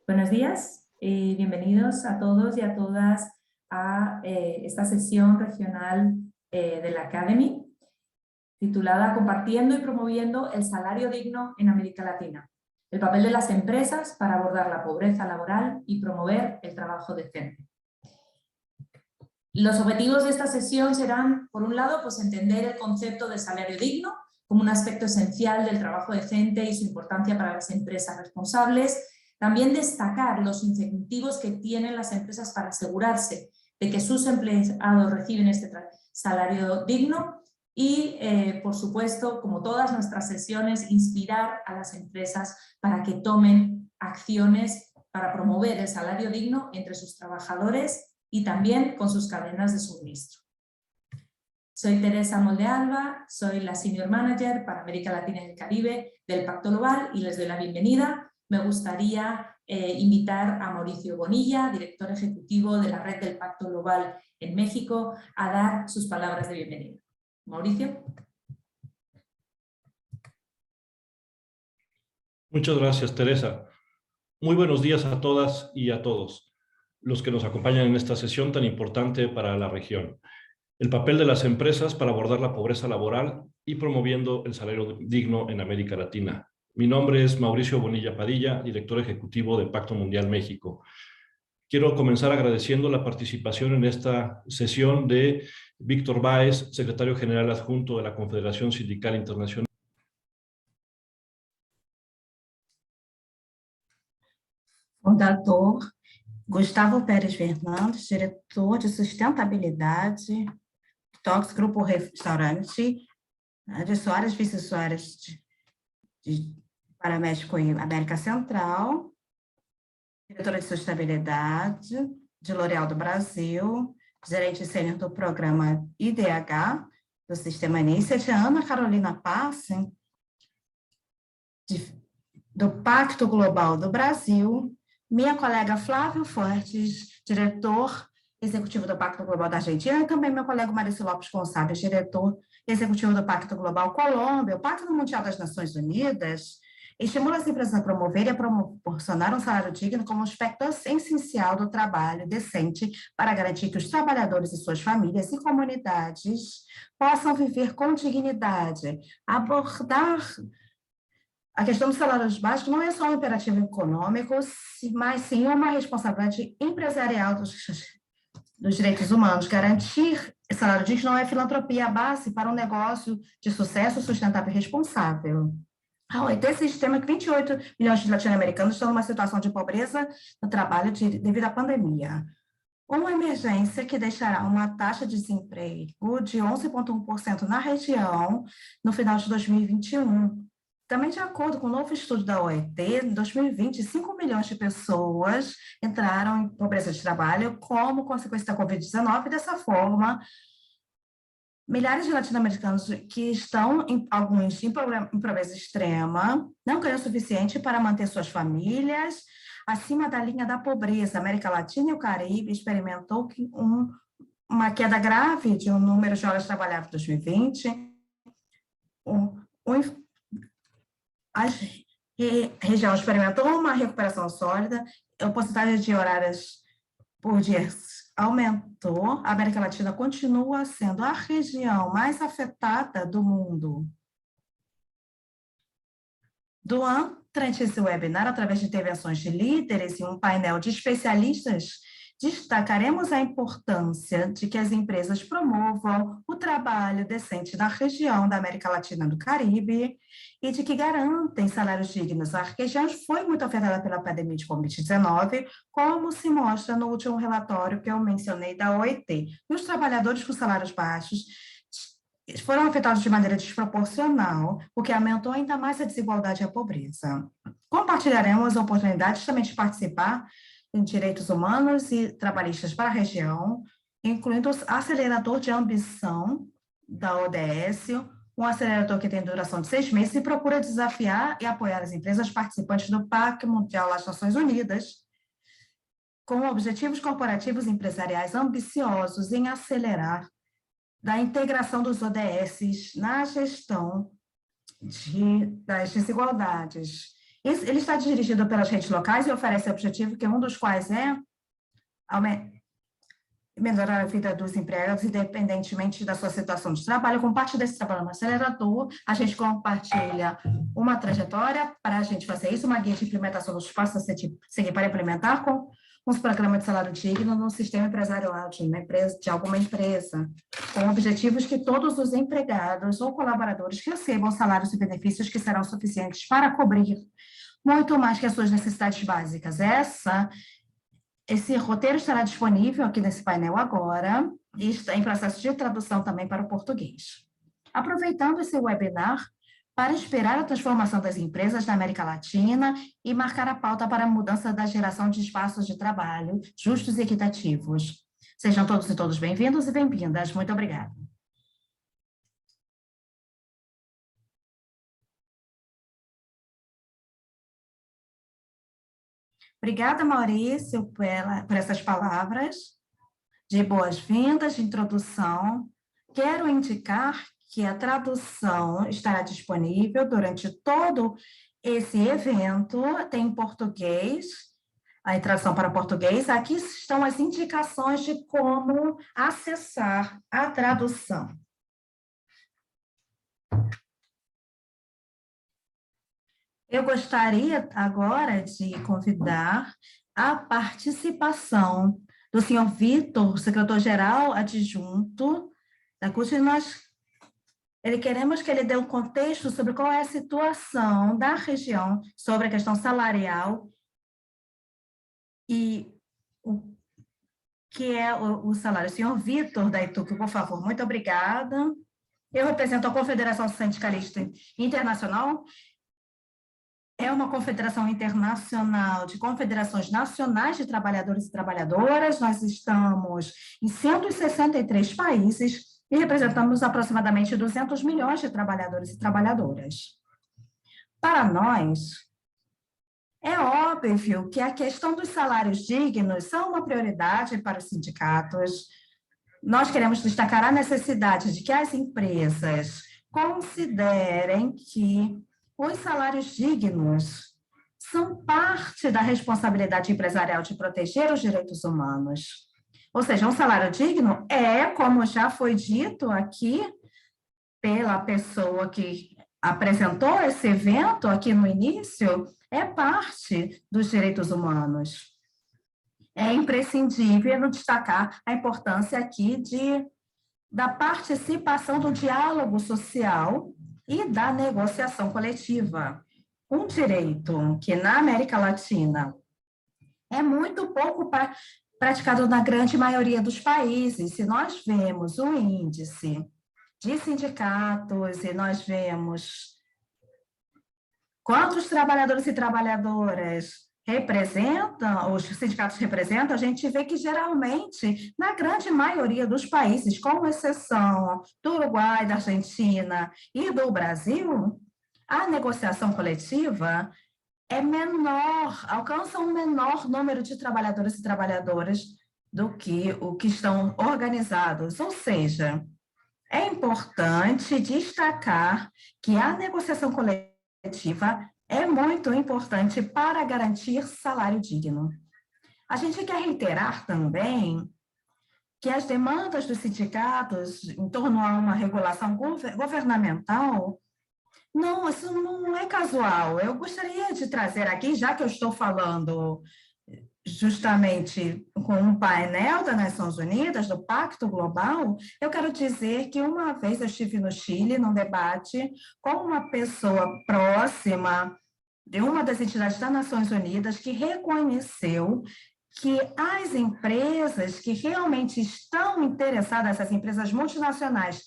Buenos días y bienvenidos a todos y a todas a esta sesión regional de la Academy, titulada Compartiendo y promoviendo el salario digno en América Latina. El papel de las empresas para abordar la pobreza laboral y promover el trabajo decente. Los objetivos de esta sesión serán, por un lado, pues entender el concepto de salario digno como un aspecto esencial del trabajo decente y su importancia para las empresas responsables. También destacar los incentivos que tienen las empresas para asegurarse de que sus empleados reciben este salario digno y, por supuesto, como todas nuestras sesiones, inspirar a las empresas para que tomen acciones para promover el salario digno entre sus trabajadores y también con sus cadenas de suministro. Soy Teresa Moldealba, soy la Senior Manager para América Latina y el Caribe del Pacto Global y les doy la bienvenida. Me gustaría invitar a Mauricio Bonilla, director ejecutivo de la Red del Pacto Global en México, a dar sus palabras de bienvenida. Mauricio. Muchas gracias, Teresa. Muy buenos días a todas y a todos los que nos acompañan en esta sesión tan importante para la región. El papel de las empresas para abordar la pobreza laboral y promoviendo el salario digno en América Latina. Mi nombre es Mauricio Bonilla Padilla, director ejecutivo de Pacto Mundial México. Quiero comenzar agradeciendo la participación en esta sesión de Víctor Báez, secretario general adjunto de la Confederación Sindical Internacional. Fundador Gustavo Pérez Fernandes, diretor de sustentabilidade, Tox Grupo Restaurante, de Soares Vice Soares para México e América Central, diretora de sustentabilidade de L'Oréal do Brasil, gerente sênior do programa IDH, do Sistema Iniciative, Ana Carolina Passe, do Pacto Global do Brasil, minha colega Flávio Fortes, diretor executivo do Pacto Global da Argentina, e também meu colega Maurício Lopes Gonçalves, diretor executivo do Pacto Global Colômbia. O Pacto Mundial das Nações Unidas estimula as empresas a promover e a proporcionar um salário digno como um aspecto essencial do trabalho decente para garantir que os trabalhadores e suas famílias e comunidades possam viver com dignidade. Abordar a questão dos salários básicos não é só um imperativo econômico, mas sim uma responsabilidade empresarial dos direitos humanos. Garantir salário digno não é filantropia, a base para um negócio de sucesso sustentável e responsável. A OIT estima que 28 milhões de latino-americanos estão numa situação de pobreza no trabalho devido à pandemia. Uma emergência que deixará uma taxa de desemprego de 11,1% na região no final de 2021. Também, de acordo com o novo estudo da OIT, em 2020, 5 milhões de pessoas entraram em pobreza de trabalho como consequência da Covid-19, e dessa forma, milhares de latino-americanos que estão, alguns em pobreza extrema, não ganham o suficiente para manter suas famílias acima da linha da pobreza. A América Latina e o Caribe experimentou uma queda grave de um número de horas trabalhadas em 2020, a região experimentou uma recuperação sólida, a porcentagem de horários por dia aumentou, a América Latina continua sendo a região mais afetada do mundo. Durante esse webinar, através de intervenções de líderes e um painel de especialistas, destacaremos a importância de que as empresas promovam o trabalho decente na região da América Latina e do Caribe e de que garantem salários dignos. A região foi muito afetada pela pandemia de Covid-19, como se mostra no último relatório que eu mencionei da OIT. E os trabalhadores com salários baixos foram afetados de maneira desproporcional, o que aumentou ainda mais a desigualdade e a pobreza. Compartilharemos oportunidades também de participar em direitos humanos e trabalhistas para a região, incluindo o acelerador de ambição da ODS, um acelerador que tem duração de 6 meses e procura desafiar e apoiar as empresas participantes do Pacto Mundial das Nações Unidas, com objetivos corporativos e empresariais ambiciosos em acelerar da integração dos ODS na gestão das desigualdades. Ele está dirigido pelas redes locais e oferece objetivo que um dos quais é melhorar a vida dos empregados, independentemente da sua situação de trabalho. Com parte desse trabalho no acelerador, a gente compartilha uma trajetória para a gente fazer isso, uma guia de implementação dos passos a seguir para implementar com os programas de salário digno no sistema empresarial de alguma empresa, com objetivos que todos os empregados ou colaboradores recebam salários e benefícios que serão suficientes para cobrir muito mais que as suas necessidades básicas. Esse roteiro estará disponível aqui nesse painel agora e está em processo de tradução também para o português. Aproveitando esse webinar para inspirar a transformação das empresas na América Latina e marcar a pauta para a mudança da geração de espaços de trabalho justos e equitativos. Sejam todos e todas bem-vindos e bem-vindas. Muito obrigada. Obrigada, Maurício, por essas palavras de boas-vindas, de introdução. Quero indicar que a tradução estará disponível durante todo esse evento, tem em português, a tradução para português. Aqui estão as indicações de como acessar a tradução. Eu gostaria agora de convidar a participação do senhor Vitor, secretário-geral adjunto da CUT. Queremos que ele dê um contexto sobre qual é a situação da região sobre a questão salarial e o que é o salário. Senhor Vitor da ITUC, por favor, muito obrigada. Eu represento a Confederação Sindicalista Internacional. É uma confederação internacional de confederações nacionais de trabalhadores e trabalhadoras. Nós estamos em 163 países e representamos aproximadamente 200 milhões de trabalhadores e trabalhadoras. Para nós, é óbvio que a questão dos salários dignos são uma prioridade para os sindicatos. Nós queremos destacar a necessidade de que as empresas considerem que os salários dignos são parte da responsabilidade empresarial de proteger os direitos humanos. Ou seja, um salário digno como já foi dito aqui pela pessoa que apresentou esse evento aqui no início, é parte dos direitos humanos. É imprescindível destacar a importância aqui da participação do diálogo social e da negociação coletiva. Um direito que na América Latina é muito pouco praticado na grande maioria dos países. Se nós vemos o índice de sindicatos e nós vemos quantos trabalhadores e trabalhadoras os sindicatos representam, a gente vê que geralmente, na grande maioria dos países, com exceção do Uruguai, da Argentina e do Brasil, a negociação coletiva é menor, alcança um menor número de trabalhadores e trabalhadoras do que o que estão organizados. Ou seja, é importante destacar que a negociação coletiva é muito importante para garantir salário digno. A gente quer reiterar também que as demandas dos sindicatos em torno a uma regulação governamental, isso não é casual. Eu gostaria de trazer aqui, já que eu estou falando justamente com um painel das Nações Unidas, do Pacto Global, eu quero dizer que uma vez eu estive no Chile, num debate com uma pessoa próxima de uma das entidades das Nações Unidas que reconheceu que as empresas que realmente estão interessadas, as empresas multinacionais,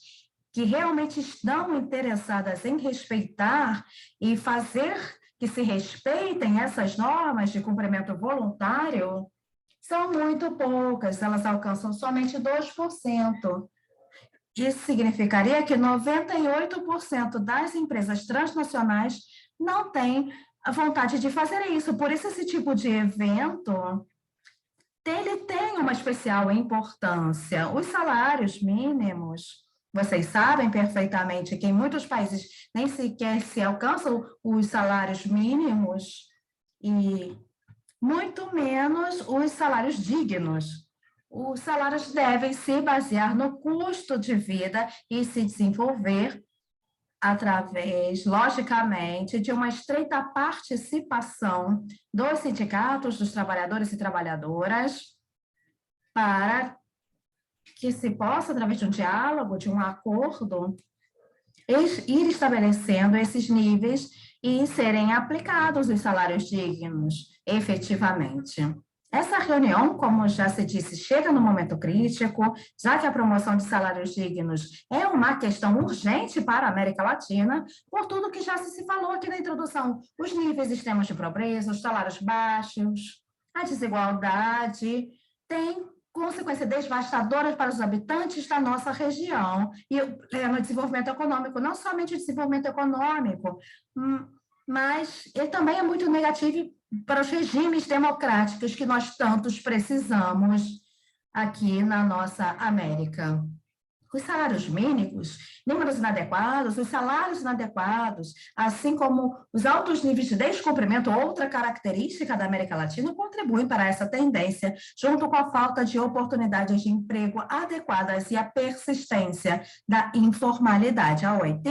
que realmente estão interessadas em respeitar e fazer que se respeitem essas normas de cumprimento voluntário, são muito poucas, elas alcançam somente 2%. Isso significaria que 98% das empresas transnacionais não têm a vontade de fazer isso. Por isso, esse tipo de evento, ele tem uma especial importância. Os salários mínimos Vocês sabem perfeitamente que em muitos países nem sequer se alcançam os salários mínimos e muito menos os salários dignos. Os salários devem se basear no custo de vida e se desenvolver através, logicamente, de uma estreita participação dos sindicatos, dos trabalhadores e trabalhadoras, para que se possa, através de um diálogo, de um acordo, ir estabelecendo esses níveis e serem aplicados os salários dignos, efetivamente. Essa reunião, como já se disse, chega no momento crítico, já que a promoção de salários dignos é uma questão urgente para a América Latina, por tudo que já se falou aqui na introdução, os níveis extremos de pobreza, os salários baixos, a desigualdade, tem consequências devastadoras para os habitantes da nossa região e no desenvolvimento econômico, não somente o desenvolvimento econômico, mas ele também é muito negativo para os regimes democráticos que nós tantos precisamos aqui na nossa América. Os salários mínimos, números inadequados, os salários inadequados, assim como os altos níveis de descumprimento, outra característica da América Latina, contribuem para essa tendência, junto com a falta de oportunidades de emprego adequadas e a persistência da informalidade. A OIT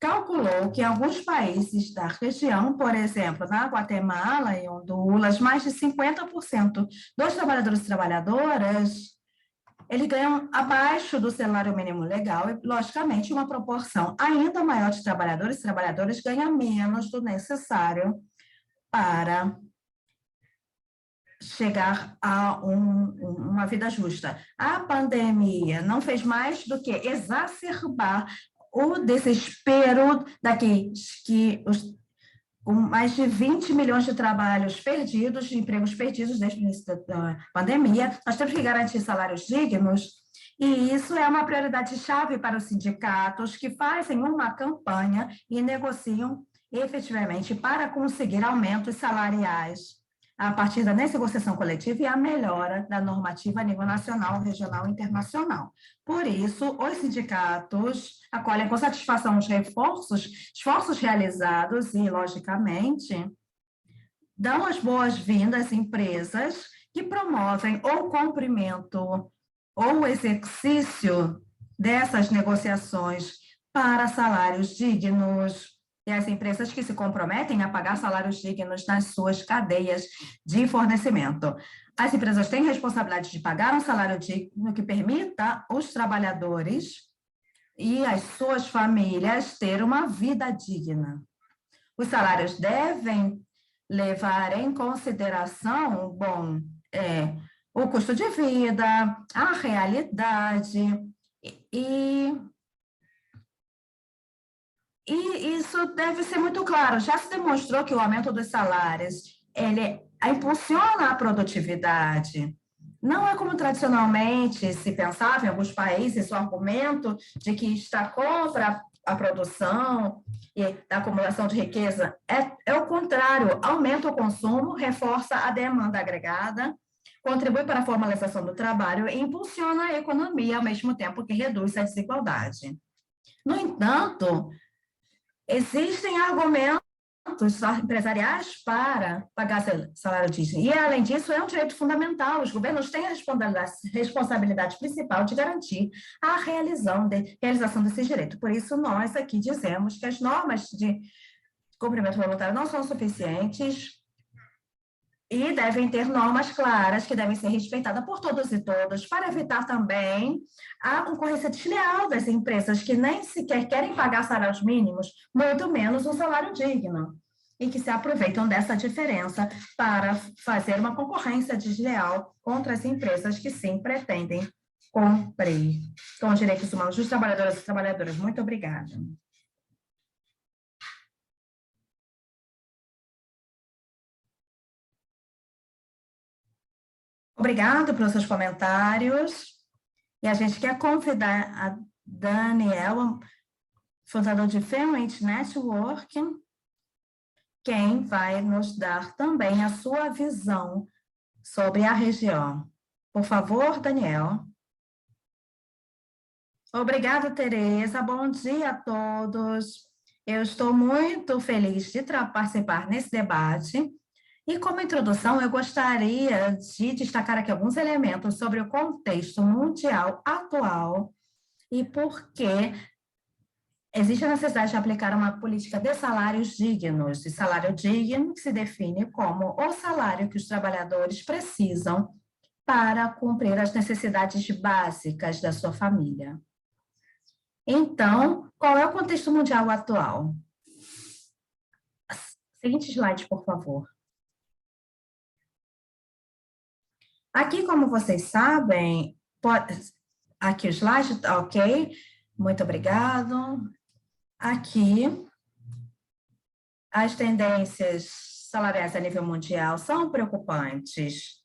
calculou que em alguns países da região, por exemplo, na Guatemala e Honduras, mais de 50% dos trabalhadores e trabalhadoras eles ganham abaixo do salário mínimo legal e, logicamente, uma proporção ainda maior de trabalhadores e trabalhadoras ganha menos do necessário para chegar a uma vida justa. A pandemia não fez mais do que exacerbar o desespero daqueles que com mais de 20 milhões de trabalhos perdidos, de empregos perdidos desde o início da pandemia, nós temos que garantir salários dignos, e isso é uma prioridade chave para os sindicatos que fazem uma campanha e negociam efetivamente para conseguir aumentos salariais a partir da negociação coletiva e a melhora da normativa a nível nacional, regional e internacional. Por isso, os sindicatos acolhem com satisfação os esforços realizados e, logicamente, dão as boas-vindas às empresas que promovem ou o cumprimento ou o exercício dessas negociações para salários dignos, e as empresas que se comprometem a pagar salários dignos nas suas cadeias de fornecimento. As empresas têm responsabilidade de pagar um salário digno que permita os trabalhadores e as suas famílias ter uma vida digna. Os salários devem levar em consideração, o custo de vida, a realidade e isso deve ser muito claro. Já se demonstrou que o aumento dos salários, ele impulsiona a produtividade. Não é como tradicionalmente se pensava em alguns países, o argumento de que está contra a produção e a acumulação de riqueza. É o contrário, aumenta o consumo, reforça a demanda agregada, contribui para a formalização do trabalho e impulsiona a economia, ao mesmo tempo que reduz a desigualdade. No entanto, existem argumentos empresariais para pagar salário digno. E, além disso, é um direito fundamental. Os governos têm a responsabilidade principal de garantir a realização desse direito. Por isso, nós aqui dizemos que as normas de cumprimento voluntário não são suficientes e devem ter normas claras que devem ser respeitadas por todos e todas, para evitar também a concorrência desleal das empresas que nem sequer querem pagar salários mínimos, muito menos um salário digno, e que se aproveitam dessa diferença para fazer uma concorrência desleal contra as empresas que sim pretendem cumprir com os direitos humanos dos trabalhadores e trabalhadoras. Muito obrigada. Obrigada pelos seus comentários. E a gente quer convidar a Daniel, fundador de Fairway Network, quem vai nos dar também a sua visão sobre a região. Por favor, Daniel. Obrigada, Tereza. Bom dia a todos. Eu estou muito feliz de participar nesse debate. E como introdução, eu gostaria de destacar aqui alguns elementos sobre o contexto mundial atual e por que existe a necessidade de aplicar uma política de salários dignos. E salário digno se define como o salário que os trabalhadores precisam para cumprir as necessidades básicas da sua família. Então, qual é o contexto mundial atual? Seguinte slide, por favor. Aqui, como vocês sabem, aqui o slide, ok, muito obrigado. Aqui, as tendências salariais a nível mundial são preocupantes.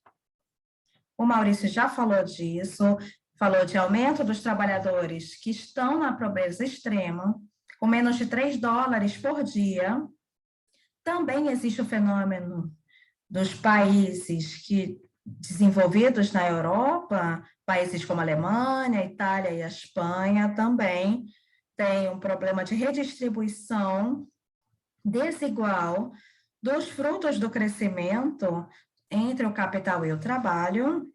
O Maurício já falou disso, falou de aumento dos trabalhadores que estão na pobreza extrema, com menos de $3 por dia. Também existe o fenômeno dos países desenvolvidos na Europa, países como a Alemanha, a Itália e a Espanha, também tem um problema de redistribuição desigual dos frutos do crescimento entre o capital e o trabalho.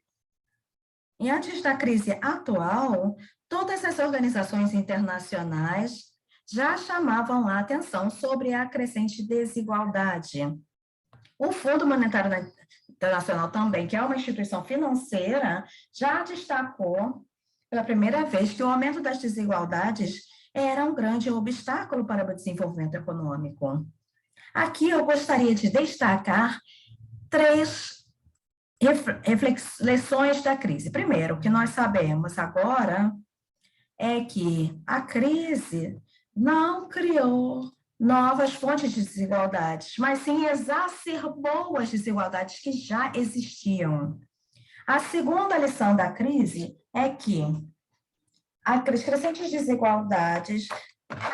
E antes da crise atual, todas as organizações internacionais já chamavam a atenção sobre a crescente desigualdade. O Fundo Monetário Internacional também, que é uma instituição financeira, já destacou pela primeira vez que o aumento das desigualdades era um grande obstáculo para o desenvolvimento econômico. Aqui eu gostaria de destacar 3 reflexões da crise. Primeiro, o que nós sabemos agora é que a crise não criou novas fontes de desigualdades, mas sim exacerbou as desigualdades que já existiam. A segunda lição da crise é que as crescentes desigualdades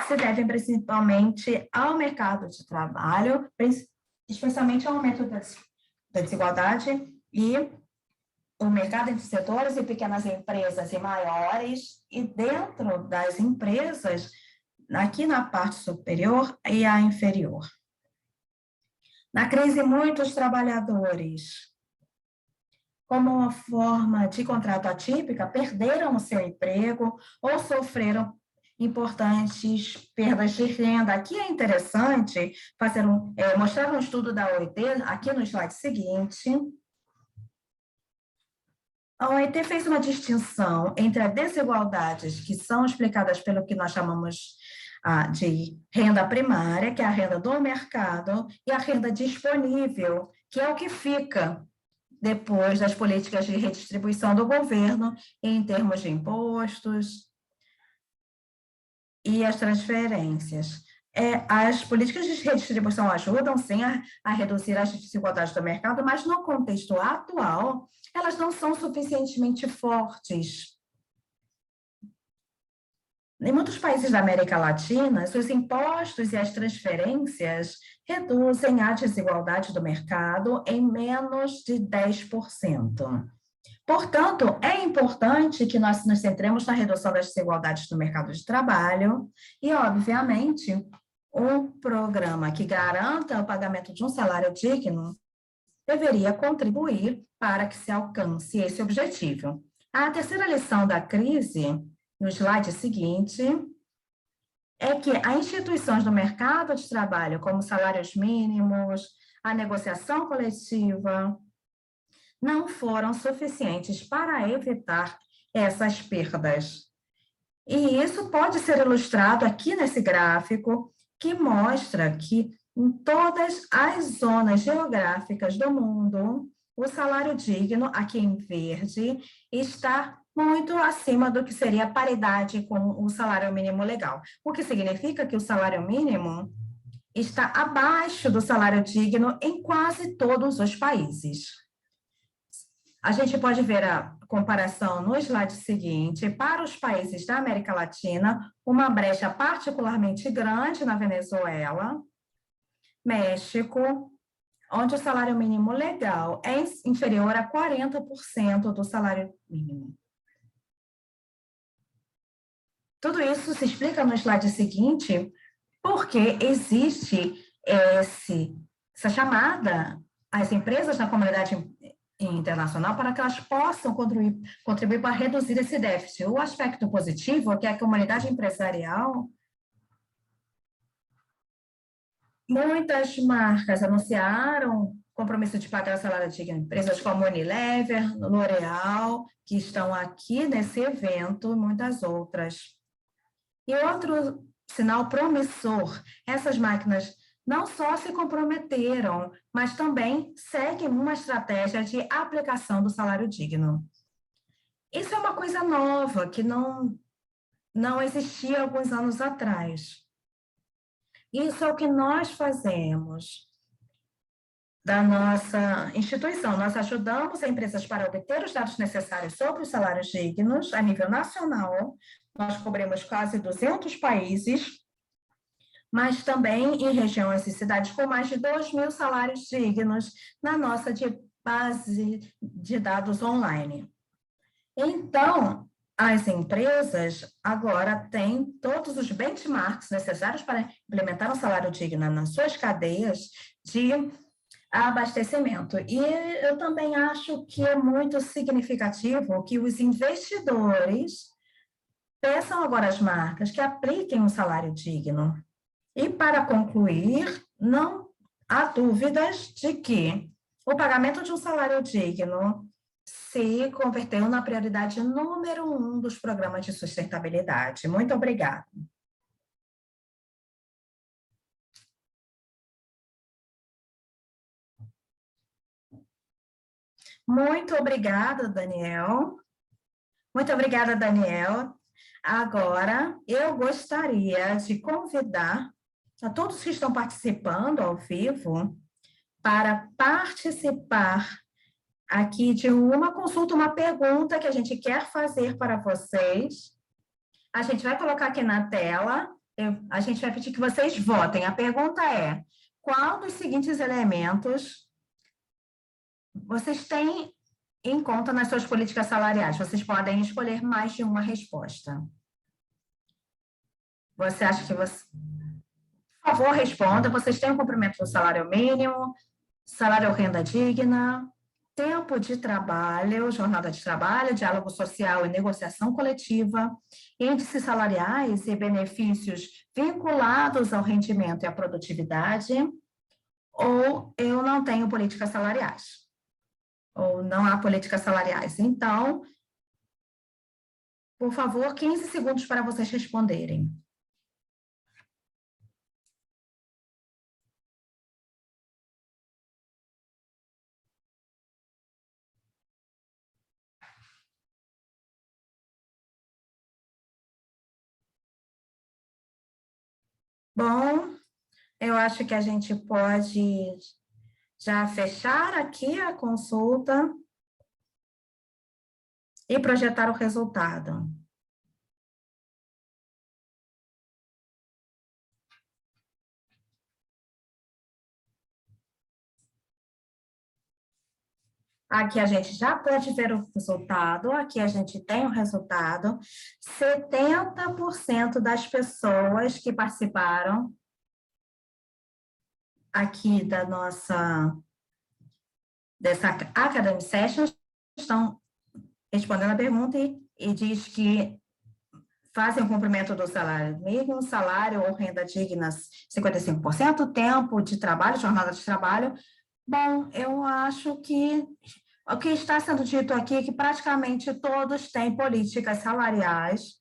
se devem principalmente ao mercado de trabalho, especialmente ao aumento da desigualdade e o mercado entre setores e pequenas empresas e maiores, e dentro das empresas, aqui na parte superior e a inferior. Na crise, muitos trabalhadores, como uma forma de contrato atípica, perderam o seu emprego ou sofreram importantes perdas de renda. Aqui é interessante mostrar um estudo da OIT, aqui no slide seguinte. A OIT fez uma distinção entre as desigualdades que são explicadas pelo que nós chamamos de renda primária, que é a renda do mercado, e a renda disponível, que é o que fica depois das políticas de redistribuição do governo em termos de impostos e as transferências. As políticas de redistribuição ajudam, sim, a reduzir as desigualdades do mercado, mas no contexto atual, elas não são suficientemente fortes. Em muitos países da América Latina, os impostos e as transferências reduzem a desigualdade do mercado em menos de 10%. Portanto, é importante que nós nos centremos na redução das desigualdades do mercado de trabalho e, obviamente, um programa que garanta o pagamento de um salário digno deveria contribuir para que se alcance esse objetivo. A terceira lição da crise, no slide seguinte, é que as instituições do mercado de trabalho, como salários mínimos, a negociação coletiva, não foram suficientes para evitar essas perdas. E isso pode ser ilustrado aqui nesse gráfico, que mostra que em todas as zonas geográficas do mundo, o salário digno, aqui em verde, está muito acima do que seria a paridade com o salário mínimo legal. O que significa que o salário mínimo está abaixo do salário digno em quase todos os países. A gente pode ver a comparação no slide seguinte. Para os países da América Latina, uma brecha particularmente grande na Venezuela, México, onde o salário mínimo legal é inferior a 40% do salário mínimo. Tudo isso se explica no slide seguinte, porque existe essa chamada às empresas na comunidade internacional para que elas possam contribuir para reduzir esse déficit. O aspecto positivo é que a comunidade empresarial, muitas marcas anunciaram compromisso de pagar salário digno. Empresas como Unilever, L'Oréal, que estão aqui nesse evento, e muitas outras. E outro sinal promissor, essas máquinas não só se comprometeram, mas também seguem uma estratégia de aplicação do salário digno. Isso é uma coisa nova, que não existia alguns anos atrás. Isso é o que nós fazemos da nossa instituição. Nós ajudamos empresas para obter os dados necessários sobre os salários dignos a nível nacional. Nós cobrimos quase 200 países, mas também em regiões e cidades com mais de 2.000 salários dignos na nossa base de dados online. Então, as empresas agora têm todos os benchmarks necessários para implementar um salário digno nas suas cadeias de abastecimento. E eu também acho que é muito significativo que os investidores peçam agora às marcas que apliquem um salário digno. E, para concluir, não há dúvidas de que o pagamento de um salário digno se converteu na prioridade número 1 dos programas de sustentabilidade. Muito obrigada. Muito obrigada, Daniel. Muito obrigada, Daniel. Agora, eu gostaria de convidar a todos que estão participando ao vivo para participar aqui de uma consulta, uma pergunta que a gente quer fazer para vocês. A gente vai colocar aqui na tela, a gente vai pedir que vocês votem. A pergunta é: qual dos seguintes elementos vocês têm em conta nas suas políticas salariais? Vocês podem escolher mais de uma resposta. Você acha que você... Por favor, responda. Vocês têm o cumprimento do salário mínimo, salário ou renda digna, tempo de trabalho, jornada de trabalho, diálogo social e negociação coletiva, índices salariais e benefícios vinculados ao rendimento e à produtividade, ou eu não tenho políticas salariais, ou não há políticas salariais. Então, por favor, 15 segundos para vocês responderem. Bom, eu acho que a gente pode já fechar aqui a consulta e projetar o resultado. Aqui a gente já pode ver o resultado, aqui a gente tem o resultado. 70% das pessoas que participaram aqui dessa Academy Session estão respondendo a pergunta e diz que fazem o cumprimento do salário mínimo, salário ou renda digna 55%, tempo de trabalho, jornada de trabalho. Bom, eu acho que o que está sendo dito aqui é que praticamente todos têm políticas salariais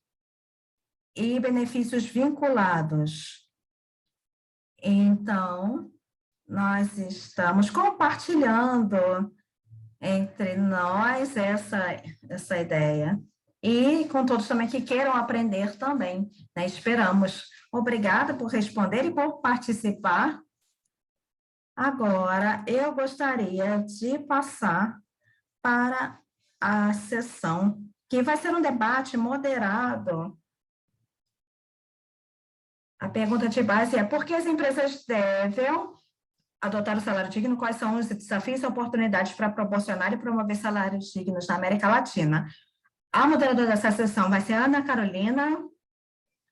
e benefícios vinculados. Então, nós estamos compartilhando entre nós essa ideia e com todos também que queiram aprender também, né? Esperamos. Obrigada por responder e por participar. Agora, eu gostaria de passar para a sessão, que vai ser um debate moderado. A pergunta de base é: por que as empresas devem adotar o salário digno? Quais são os desafios e oportunidades para proporcionar e promover salários dignos na América Latina? A moderadora dessa sessão vai ser Ana Carolina.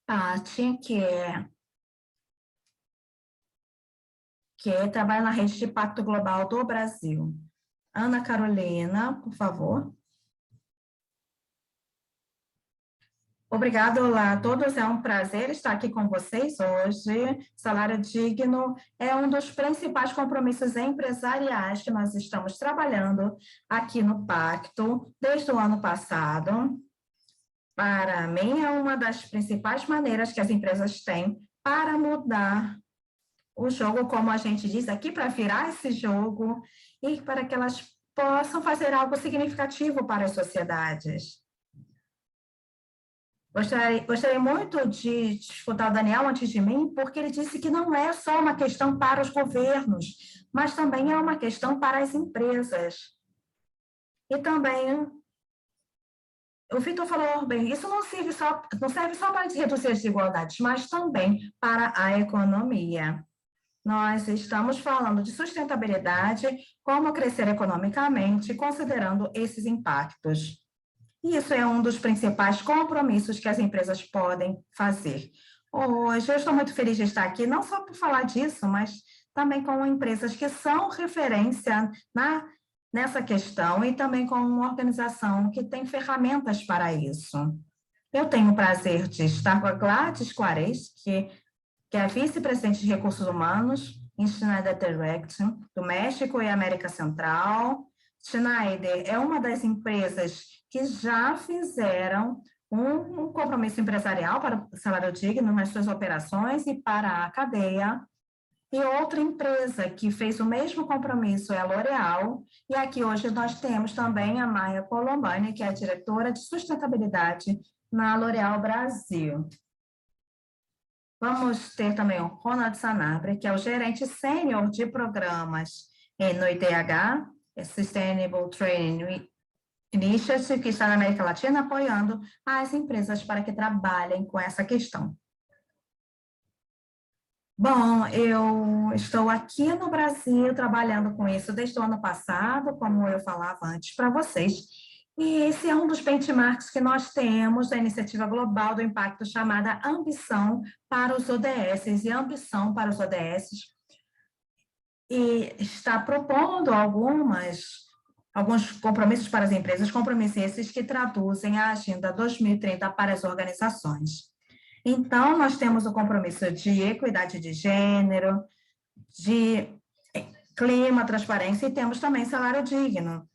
Tati, que trabalha na rede de Pacto Global do Brasil. Ana Carolina, por favor. Obrigada, olá a todos. É um prazer estar aqui com vocês hoje. Salário digno é um dos principais compromissos empresariais que nós estamos trabalhando aqui no Pacto desde o ano passado. Para mim, é uma das principais maneiras que as empresas têm para mudar o jogo, como a gente diz aqui, para virar esse jogo e para que elas possam fazer algo significativo para as sociedades. Gostaria muito de escutar o Daniel antes de mim, porque ele disse que não é só uma questão para os governos, mas também é uma questão para as empresas. E também, o Vitor falou bem, isso não serve só para reduzir as desigualdades, mas também para a economia. Nós estamos falando de sustentabilidade, como crescer economicamente, considerando esses impactos. E isso é um dos principais compromissos que as empresas podem fazer. Hoje eu estou muito feliz de estar aqui, não só por falar disso, mas também com empresas que são referência nessa questão e também com uma organização que tem ferramentas para isso. Eu tenho o prazer de estar com a Gladys Juarez, que é vice-presidente de Recursos Humanos em Schneider Direct, do México e América Central. Schneider é uma das empresas que já fizeram um compromisso empresarial para o salário digno nas suas operações e para a cadeia. E outra empresa que fez o mesmo compromisso é a L'Oréal. E aqui hoje nós temos também a Maia Colombani, que é a diretora de sustentabilidade na L'Oréal Brasil. Vamos ter também o Ronald Sanabria, que é o gerente sênior de programas no ITH, Sustainable Training Initiative, que está na América Latina, apoiando as empresas para que trabalhem com essa questão. Bom, eu estou aqui no Brasil trabalhando com isso desde o ano passado, como eu falava antes para vocês, e esse é um dos benchmarks que nós temos da Iniciativa Global do Impacto, chamada Ambição para os ODS, e Ambição para os ODS, e está propondo alguns compromissos para as empresas, compromissos esses que traduzem a Agenda 2030 para as organizações. Então, nós temos o compromisso de equidade de gênero, de clima, transparência, e temos também salário digno.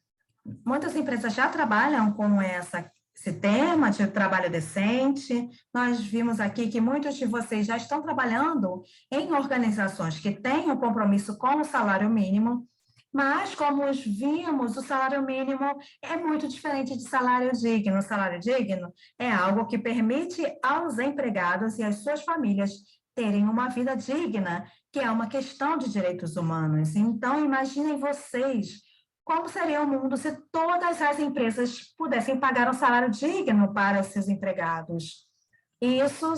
Muitas empresas já trabalham com esse tema de trabalho decente. Nós vimos aqui que muitos de vocês já estão trabalhando em organizações que têm um compromisso com o salário mínimo, mas, como vimos, o salário mínimo é muito diferente de salário digno. O salário digno é algo que permite aos empregados e às suas famílias terem uma vida digna, que é uma questão de direitos humanos. Então, imaginem vocês como seria o mundo se todas as empresas pudessem pagar um salário digno para os seus empregados. E isso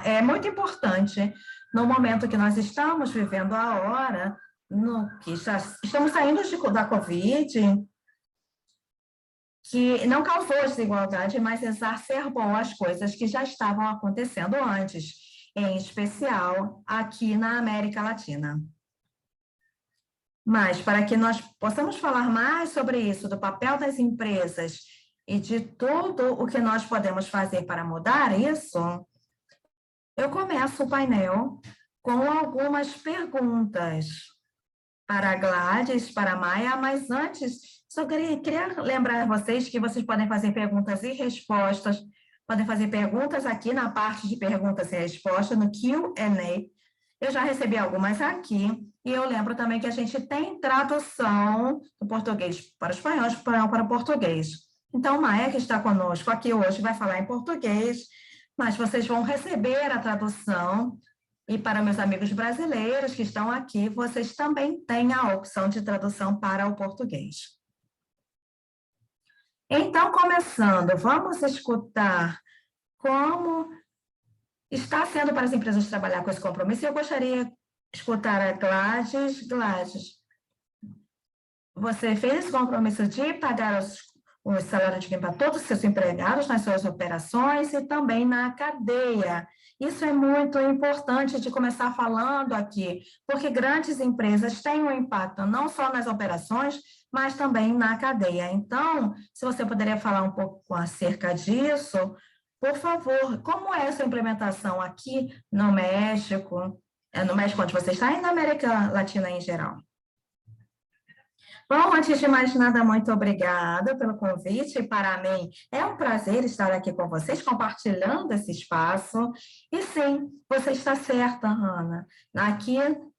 é muito importante no momento que nós estamos vivendo agora, que estamos saindo da Covid, que não causou desigualdade, mas exacerbou as coisas que já estavam acontecendo antes, em especial aqui na América Latina. Mas, para que nós possamos falar mais sobre isso, do papel das empresas e de tudo o que nós podemos fazer para mudar isso, eu começo o painel com algumas perguntas para a Gladys, para a Maia, mas antes, só queria lembrar vocês que vocês podem fazer perguntas e respostas, podem fazer perguntas aqui na parte de perguntas e respostas, no Q&A. Eu já recebi algumas aqui, e eu lembro também que a gente tem tradução do português para o espanhol, espanhol para o português. Então, Maia, que está conosco aqui hoje, vai falar em português, mas vocês vão receber a tradução. E para meus amigos brasileiros que estão aqui, vocês também têm a opção de tradução para o português. Então, começando, vamos escutar como está sendo para as empresas trabalhar com esse compromisso. Eu gostaria de escutar a Gladys. Gladys, você fez esse compromisso de pagar o salário digno para todos os seus empregados nas suas operações e também na cadeia. Isso é muito importante de começar falando aqui, porque grandes empresas têm um impacto não só nas operações, mas também na cadeia. Então, se você poderia falar um pouco acerca disso, por favor, como é essa implementação aqui no México onde você está, e na América Latina em geral? Bom, antes de mais nada, muito obrigada pelo convite. Para mim, é um prazer estar aqui com vocês, compartilhando esse espaço. E sim, você está certa, Ana. Aqui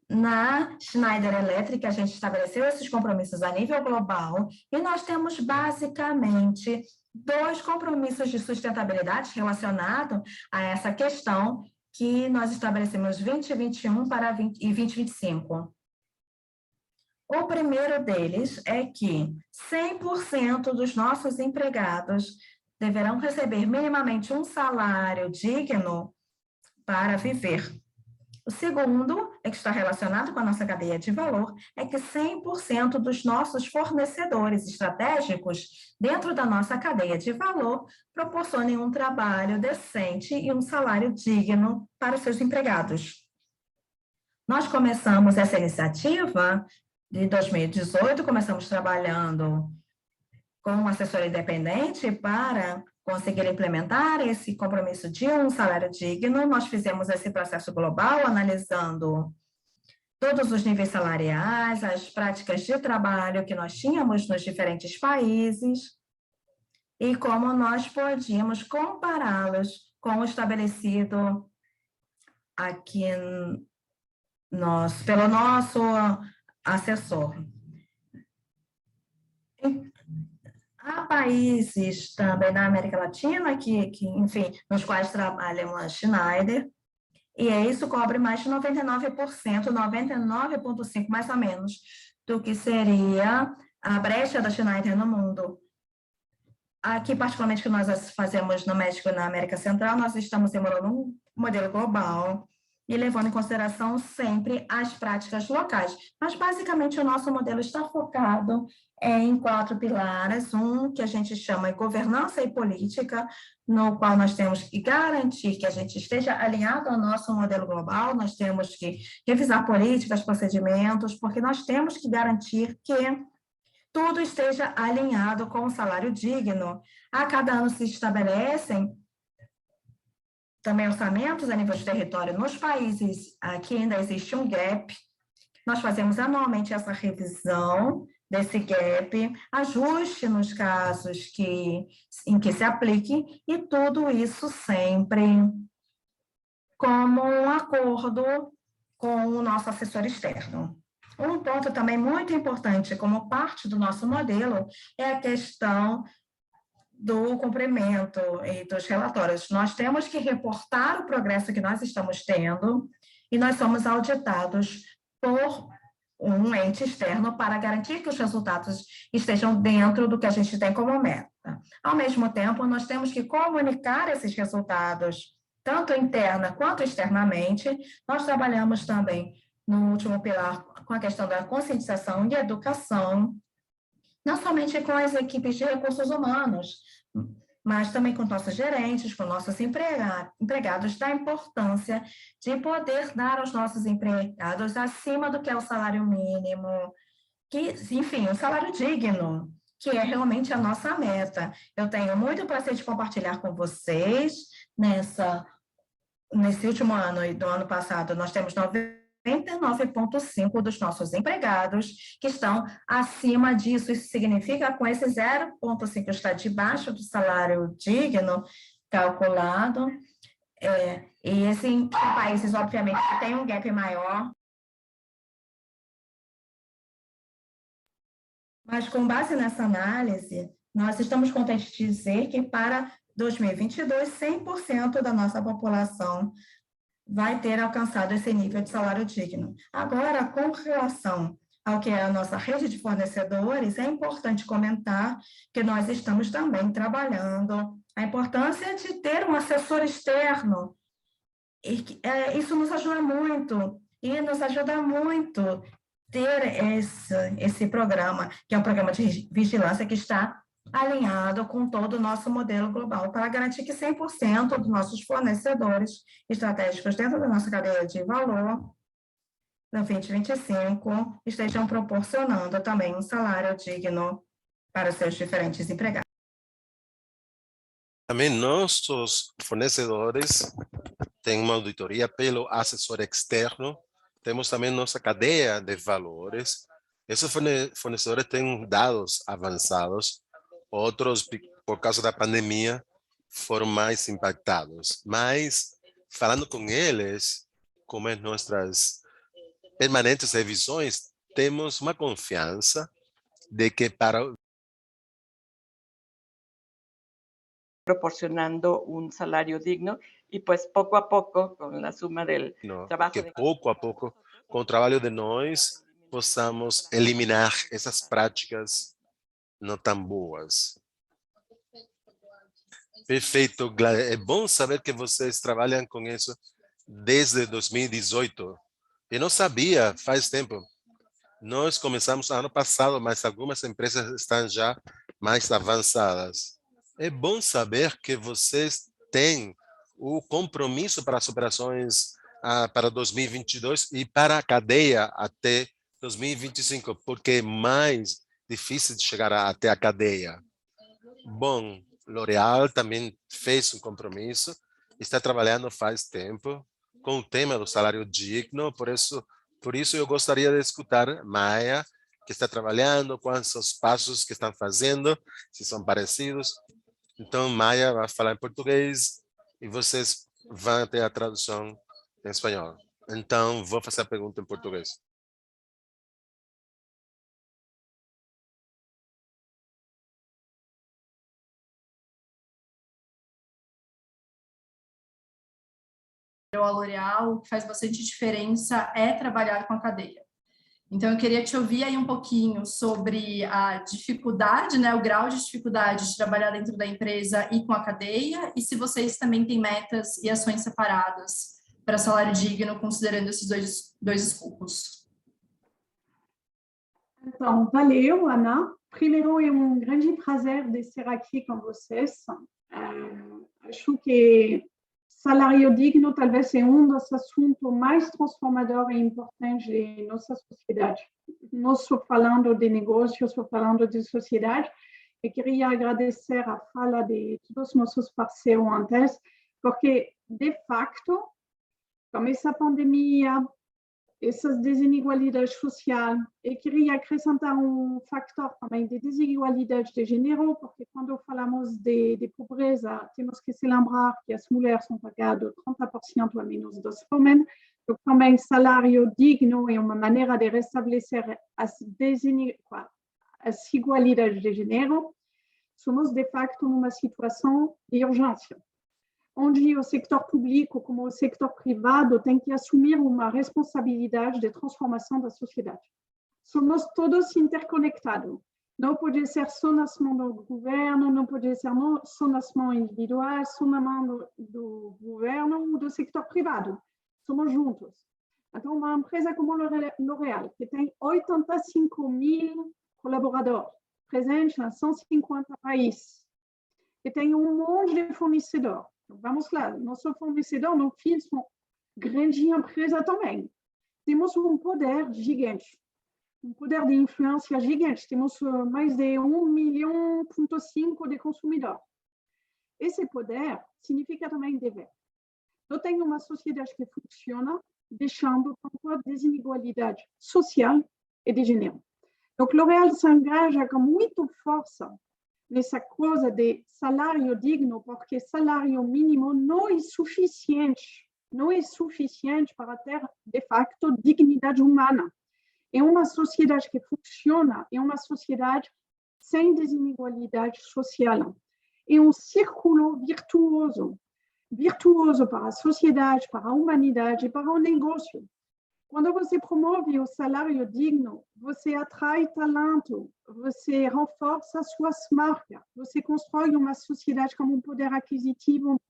na Schneider Electric, a gente estabeleceu esses compromissos a nível global e nós temos basicamente 2 compromissos de sustentabilidade relacionados a essa questão que nós estabelecemos 2021 e 2025. O primeiro deles é que 100% dos nossos empregados deverão receber minimamente um salário digno para viver. O segundo, que está relacionado com a nossa cadeia de valor, é que 100% dos nossos fornecedores estratégicos dentro da nossa cadeia de valor proporcionem um trabalho decente e um salário digno para os seus empregados. Nós começamos essa iniciativa de 2018, começamos trabalhando com um assessor independente para conseguir implementar esse compromisso de um salário digno. Nós fizemos esse processo global, analisando todos os níveis salariais, as práticas de trabalho que nós tínhamos nos diferentes países e como nós podíamos compará-los com o estabelecido aqui pelo nosso assessor. Há países também na América Latina enfim, nos quais trabalham a Schneider, e isso cobre mais de 99%, 99,5% mais ou menos, do que seria a brecha da Schneider no mundo. Aqui, particularmente, que nós fazemos no México e na América Central, nós estamos demorando um modelo global, e levando em consideração sempre as práticas locais. Mas, basicamente, o nosso modelo está focado em 4 pilares. Um que a gente chama de governança e política, no qual nós temos que garantir que a gente esteja alinhado ao nosso modelo global, nós temos que revisar políticas, procedimentos, porque nós temos que garantir que tudo esteja alinhado com o salário digno. A cada ano se estabelecem também orçamentos a nível de território nos países que ainda existe um gap. Nós fazemos anualmente essa revisão desse gap, ajuste nos casos em que se aplique, e tudo isso sempre como um acordo com o nosso assessor externo. Um ponto também muito importante, como parte do nosso modelo, é a questão do cumprimento e dos relatórios. Nós temos que reportar o progresso que nós estamos tendo e nós somos auditados por um ente externo para garantir que os resultados estejam dentro do que a gente tem como meta. Ao mesmo tempo, nós temos que comunicar esses resultados, tanto interna quanto externamente. Nós trabalhamos também no último pilar com a questão da conscientização e educação, não somente com as equipes de recursos humanos, mas também com nossos gerentes, com nossos empregados, da importância de poder dar aos nossos empregados acima do que é o salário mínimo, enfim, um salário digno, que é realmente a nossa meta. Eu tenho muito prazer de compartilhar com vocês, nesse último ano e do ano passado, nós temos 99,5% dos nossos empregados que estão acima disso. Isso significa que com esse 0,5% está debaixo do salário digno calculado, e em países, obviamente, que tem um gap maior. Mas, com base nessa análise, nós estamos contentes de dizer que para 2022, 100% da nossa população vai ter alcançado esse nível de salário digno. Agora, com relação ao que é a nossa rede de fornecedores, é importante comentar que nós estamos também trabalhando a importância de ter um assessor externo. Isso nos ajuda muito, e nos ajuda muito ter esse programa, que é um programa de vigilância que está alinhado com todo o nosso modelo global, para garantir que 100% dos nossos fornecedores estratégicos dentro da nossa cadeia de valor, no 2025, estejam proporcionando também um salário digno para seus diferentes empregados. Também nossos fornecedores têm uma auditoria pelo assessor externo. Temos também nossa cadeia de valores. Esses fornecedores têm dados avançados. Outros, por causa da pandemia, foram mais impactados. Mas, falando com eles, como as nossas permanentes revisões, temos uma confiança de que para proporcionando un salario digno y pues poco a poco con la suma del trabajo que pouco a pouco, com o trabalho de nós, possamos eliminar essas práticas não tão boas. Perfeito, Gládia. É bom saber que vocês trabalham com isso desde 2018. Eu não sabia, faz tempo. Nós começamos ano passado, mas algumas empresas estão já mais avançadas. É bom saber que vocês têm o compromisso para as operações para 2022 e para a cadeia até 2025, porque é mais difícil de chegar até a cadeia. Bom, L'Oréal também fez um compromisso, está trabalhando faz tempo com o tema do salário digno, por isso eu gostaria de escutar Maia, que está trabalhando, quais são os passos que estão fazendo, se são parecidos. Então, Maia vai falar em português e vocês vão ter a tradução em espanhol. Então, vou fazer a pergunta em português. A L'Oréal, o que faz bastante diferença é trabalhar com a cadeia. Então, eu queria te ouvir aí um pouquinho sobre a dificuldade, né, o grau de dificuldade de trabalhar dentro da empresa e com a cadeia, e se vocês também têm metas e ações separadas para salário digno, considerando esses dois escopos. Então, valeu, Ana. Primeiro, é um grande prazer de estar aqui com vocês. Acho que salário digno talvez é dos assuntos mais transformadores e importantes de nossa sociedade. Não só falando de negócios, só falando de sociedade. Eu queria agradecer a fala de todos os nossos parceiros antes, porque, de facto, com essa pandemia, essas desigualdades sociais, eu queria acrescentar fator também de desigualdade de gênero, porque quando falamos de pobreza, temos que se lembrar que as mulheres são pagadas 30% a menos dos homens, então também salário digno é uma maneira de restabelecer as desigualdades de gênero. Somos, de facto, numa situação de urgência, onde o setor público, como o setor privado, tem que assumir uma responsabilidade de transformação da sociedade. Somos todos interconectados. Não pode ser só nas mãos do governo, não pode ser só nas mãos individuais, só na mão do governo ou do setor privado. Somos juntos. Então, uma empresa como L'Oréal, que tem 85 mil colaboradores, presentes em 150 países, que tem monte de fornecedores. Vamos lá, nosso fornecedor, no fim, são grandes empresas também. Temos poder gigante, poder de influência gigante. Temos mais de 1,5 milhão de consumidores. Esse poder significa também dever. Eu tenho uma sociedade que funciona, deixando tanta desigualdade social e de gênero. Então, L'Oréal se engaja com muita força nessa coisa de salário digno, porque salário mínimo não é suficiente para ter, de facto, dignidade humana. É uma sociedade que funciona, é uma sociedade sem desigualdade social. É um círculo virtuoso para a sociedade, para a humanidade e para o negócio. Quando você promove o salário digno, você atrai talento, você reforça suas marcas, você constrói uma sociedade com um poder aquisitivo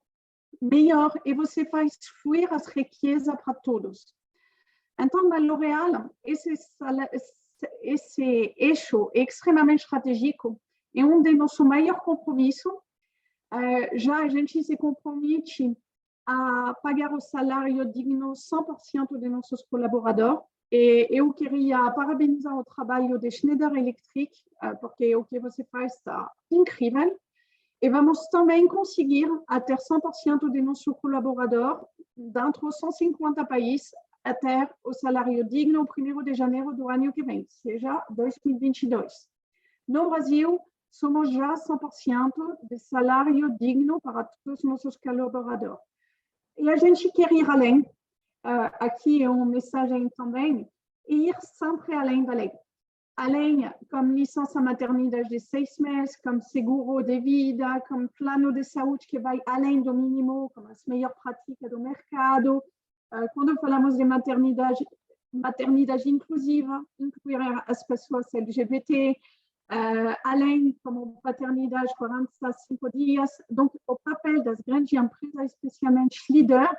melhor e você faz fluir as riquezas para todos. Então, na L'Oréal, esse eixo é extremamente estratégico é um de nosso maior compromisso. Já a gente se compromete a pagar o salário digno 100% de nossos colaboradores. E eu queria parabenizar o trabalho de Schneider Electric, porque o que você faz está incrível. E vamos também conseguir a ter 100% de nosso colaborador dentro de 150 países a ter o salário digno 1º de janeiro do ano que vem, seja 2022. No Brasil, somos já 100% de salário digno para todos os nossos colaboradores. E a gente quer ir além. Aqui é uma mensagem também, ir sempre além da lei. Além, como licença maternidade de 6 meses, como seguro de vida, como plano de saúde que vai além do mínimo, como as melhores práticas do mercado. Quando falamos de maternidade inclusiva, incluir as pessoas LGBT, além como paternidade 45 dias. Donc, o papel das grandes empresas, especialmente líderes,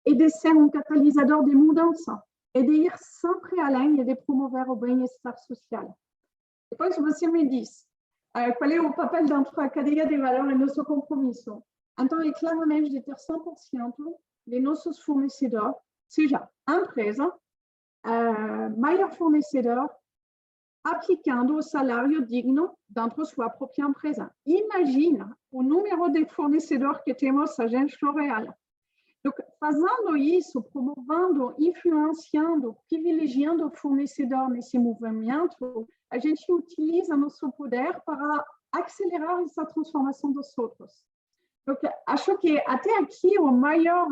é de ser um catalisador de mudança, é de ir sempre além e de promover o bem-estar social. Depois você me diz qual é o papel dentro da cadeia de valor e nosso compromisso. Então, é claramente de ter 100% de nossos fornecedores, seja a empresa, maior fornecedor, aplicando o salário digno dentro de sua própria empresa. Imagina o número de fornecedores que temos a gente L'Oréal. Donc, fazendo isso, promovendo, influenciando, privilegiando o fornecedor nesse movimento, a gente utiliza nosso poder para acelerar essa transformação dos outros. Donc, acho que até aqui o maior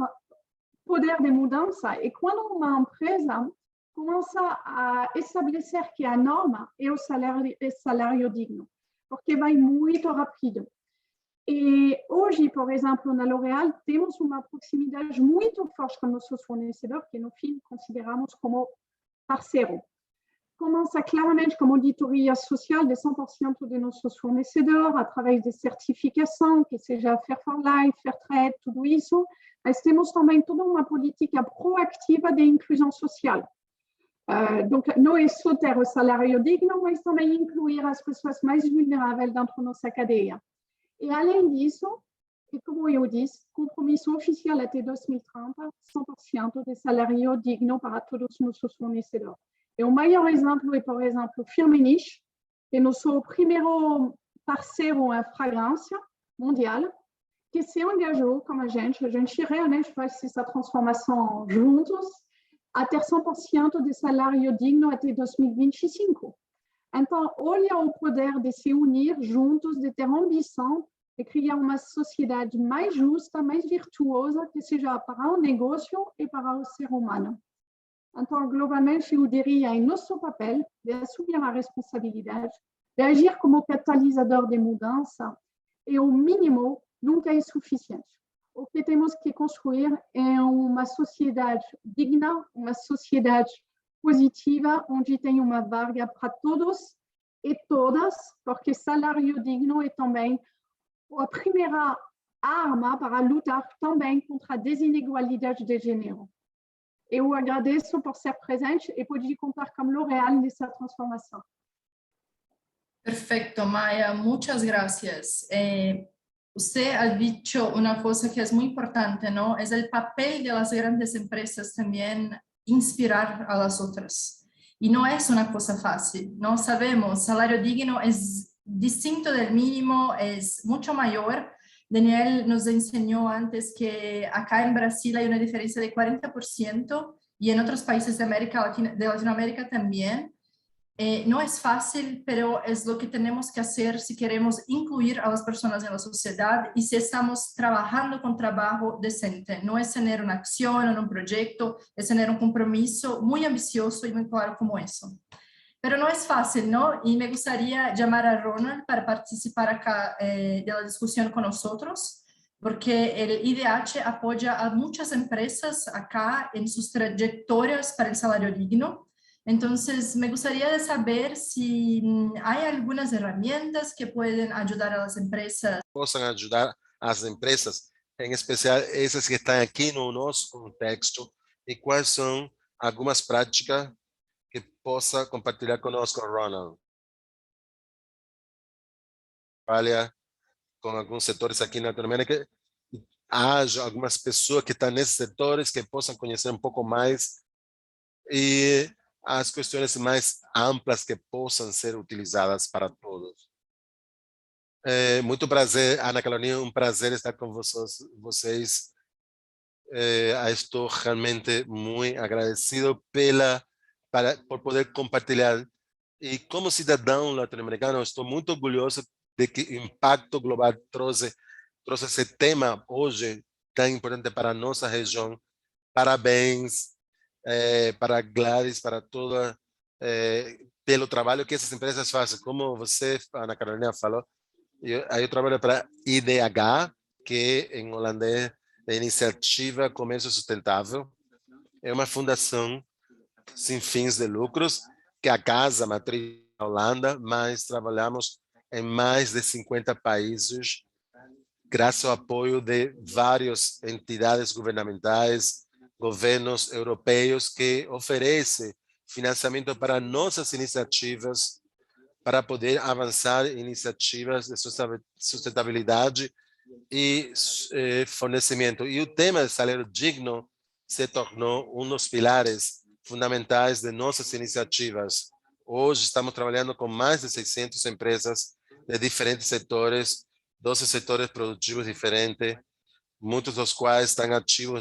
poder de mudança é quando uma empresa começa a estabelecer que a norma é o salário digno, porque vai muito rápido. E hoje, por exemplo, na L'Oréal, temos uma proximidade muito forte com nossos fornecedores, que no fim consideramos como parceiro. Começa claramente com auditoria social de 100% de nossos fornecedores, através de certificação, que seja Fair for Life, Fair Trade, tudo isso, mas temos também toda uma política proativa de inclusão social. Donc, não é só ter o salário digno, mas também incluir as pessoas mais vulneráveis dentro da nossa cadeia. E, além disso, e como eu disse, compromisso oficial até 2030, 100% de salário digno para todos os nossos fornecedores. E o maior exemplo é, por exemplo, Firmenich, que é nosso primeiro parceiro em fragrância mundial, que se engajou com a gente realmente faz essa transformação juntos, a ter 100% de salário digno até 2025. Então, olha o poder de se unir juntos, de ter ambição, de criar uma sociedade mais justa, mais virtuosa, que seja para o negócio e para o ser humano. Então, globalmente, eu diria, é nosso papel de assumir a responsabilidade, de agir como catalisador de mudança, e o mínimo nunca é suficiente. O que temos que construir é uma sociedade digna, uma sociedade positiva, onde tem uma vaga para todos e todas, porque salário digno é também a primeira arma para lutar também contra a desigualdade de gênero. Eu agradeço por ser presente e poder contar com L'Oréal nessa transformação. Perfecto, Maya, muchas gracias. Usted ha dicho una cosa que es muy importante, ¿no? Es el papel de las grandes empresas también inspirar a las otras. Y no es una cosa fácil, ¿no? Sabemos, salario digno es distinto del mínimo, es mucho mayor. Daniel nos enseñó antes que acá en Brasil hay una diferencia de 40% y en otros países de Latinoamérica también. No es fácil, pero es lo que tenemos que hacer si queremos incluir a las personas en la sociedad y si estamos trabajando con trabajo decente. No es tener una acción o un proyecto, es tener un compromiso muy ambicioso y muy claro como eso. Pero no es fácil, ¿no? Y me gustaría llamar a Ronald para participar acá de la discusión con nosotros, porque el IDH apoya a muchas empresas acá en sus trayectorias para el salario digno. Entonces, me gustaría saber si hay algunas herramientas que pueden ayudar a las empresas. Possam ajudar as empresas, em especial essas que estão aqui no nosso contexto, e quais são algumas práticas que possa compartilhar conosco, Ronald. trabalha com alguns setores aqui na Latinoamérica, haja algumas pessoas que estão nesses setores que possam conhecer um pouco mais e as questões mais amplas que possam ser utilizadas para todos. Muito prazer, Ana Carolina, um prazer estar com vocês. Estou realmente muito agradecido por poder compartilhar. E como cidadão latino-americano, estou muito orgulhoso de que o Impacto Global trouxe esse tema hoje tão importante para a nossa região. Parabéns para Gladys, para toda, pelo trabalho que essas empresas fazem. Como você, Ana Carolina, falou, eu trabalho para IDH, que em holandês é Iniciativa Comércio Sustentável. É uma fundação sem fins de lucros, que a casa matriz na Holanda, mas trabalhamos em mais de 50 países, graças ao apoio de várias entidades governamentais, governos europeus, que oferecem financiamento para nossas iniciativas, para poder avançar em iniciativas de sustentabilidade e fornecimento. E o tema de salário digno se tornou um dos pilares fundamentais de nossas iniciativas. Hoje estamos trabalhando com mais de 600 empresas de diferentes setores, 12 setores produtivos diferentes, muitos dos quais estão ativos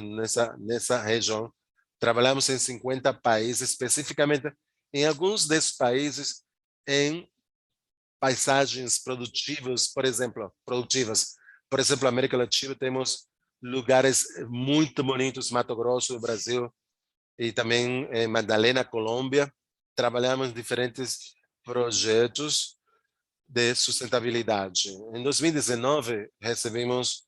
nessa região. Trabalhamos em 50 países, especificamente em alguns desses países, em paisagens produtivas, por exemplo, América Latina, temos lugares muito bonitos, Mato Grosso, Brasil, e também em Magdalena, Colômbia. Trabalhamos em diferentes projetos de sustentabilidade. Em 2019, recebemos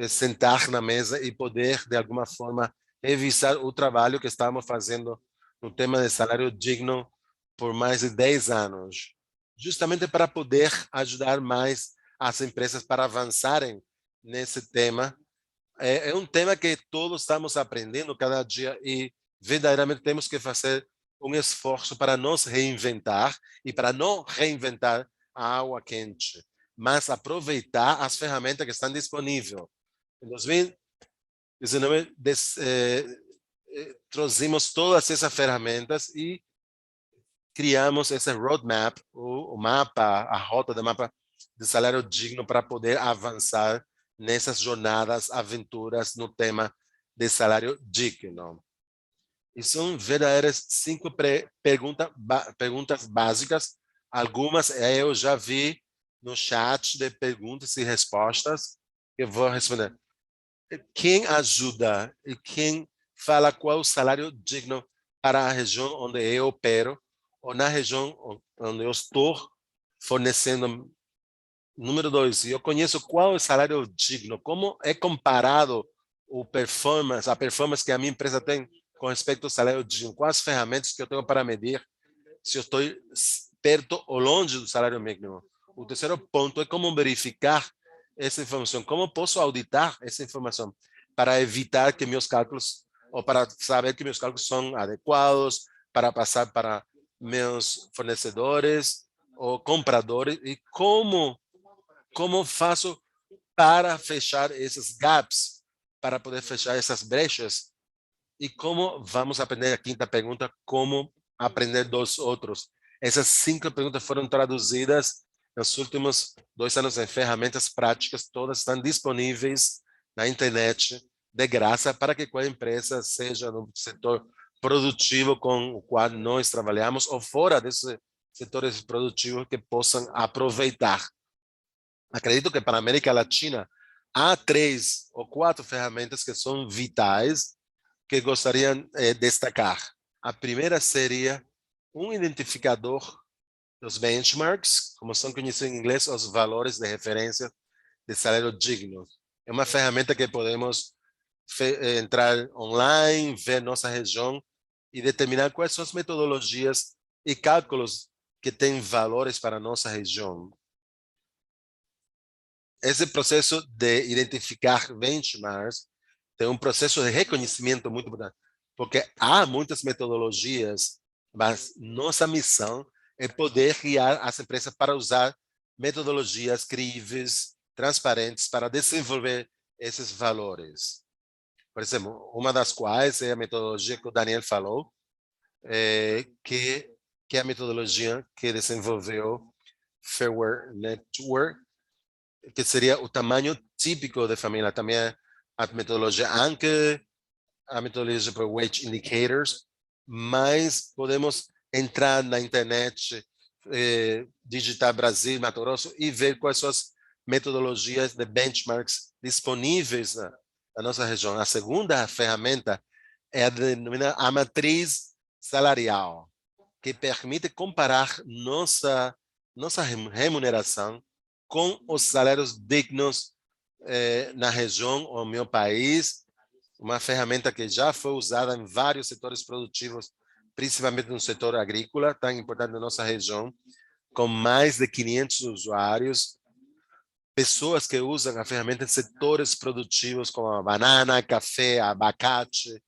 sentar na mesa e poder, de alguma forma, revisar o trabalho que estamos fazendo no tema de salário digno por mais de 10 anos, justamente para poder ajudar mais as empresas para avançarem nesse tema. É um tema que todos estamos aprendendo cada dia e verdadeiramente temos que fazer um esforço para nos reinventar e para não reinventar a água quente, mas aproveitar as ferramentas que estão disponíveis. Em 2019, trouxemos todas essas ferramentas e criamos esse roadmap, o mapa, a rota do mapa de salário digno para poder avançar nessas jornadas, aventuras no tema de salário digno. E são verdadeiras 5 perguntas básicas. Algumas eu já vi no chat de perguntas e respostas que eu vou responder. Quem ajuda e quem fala qual é o salário digno para a região onde eu opero ou na região onde eu estou fornecendo? Número 2, eu conheço qual é o salário digno, como é comparado a performance que a minha empresa tem com respeito ao salário digno, quais as ferramentas que eu tenho para medir se eu estou perto ou longe do salário mínimo. O terceiro ponto é como verificar essa informação, como posso auditar essa informação para evitar que meus cálculos, ou para saber que meus cálculos são adequados, para passar para meus fornecedores ou compradores, e como faço para fechar esses gaps, para poder fechar essas brechas, e como vamos aprender a quinta pergunta, como aprender dos outros. Essas 5 perguntas foram traduzidas nos últimos 2 anos em ferramentas práticas, todas estão disponíveis na internet, de graça, para que qualquer empresa, seja no setor produtivo com o qual nós trabalhamos, ou fora desses setores produtivos, que possam aproveitar. Acredito que para a América Latina há 3 ou 4 ferramentas que são vitais, que gostaria de destacar. A primeira seria um identificador dos benchmarks, como são conhecidos em inglês, os valores de referência de salário digno. É uma ferramenta que podemos entrar online, ver nossa região e determinar quais são as metodologias e cálculos que têm valores para a nossa região. Esse processo de identificar benchmarks tem um processo de reconhecimento muito importante, porque há muitas metodologias, mas nossa missão é poder guiar as empresas para usar metodologias críveis, transparentes para desenvolver esses valores. Por exemplo, uma das quais é a metodologia que o Daniel falou, que é a metodologia que desenvolveu Fairware Network, que seria o tamanho típico de família. Também a metodologia Anke, a metodologia para Wage Indicators, mas podemos entrar na internet, digitar Brasil, Mato Grosso e ver quais são as metodologias de benchmarks disponíveis na nossa região. A segunda ferramenta é a denominada a matriz salarial, que permite comparar nossa remuneração com os salários dignos na região ou no meu país. Uma ferramenta que já foi usada em vários setores produtivos, principalmente no setor agrícola, tão importante na nossa região, com mais de 500 usuários, pessoas que usam a ferramenta em setores produtivos como a banana, café, abacate,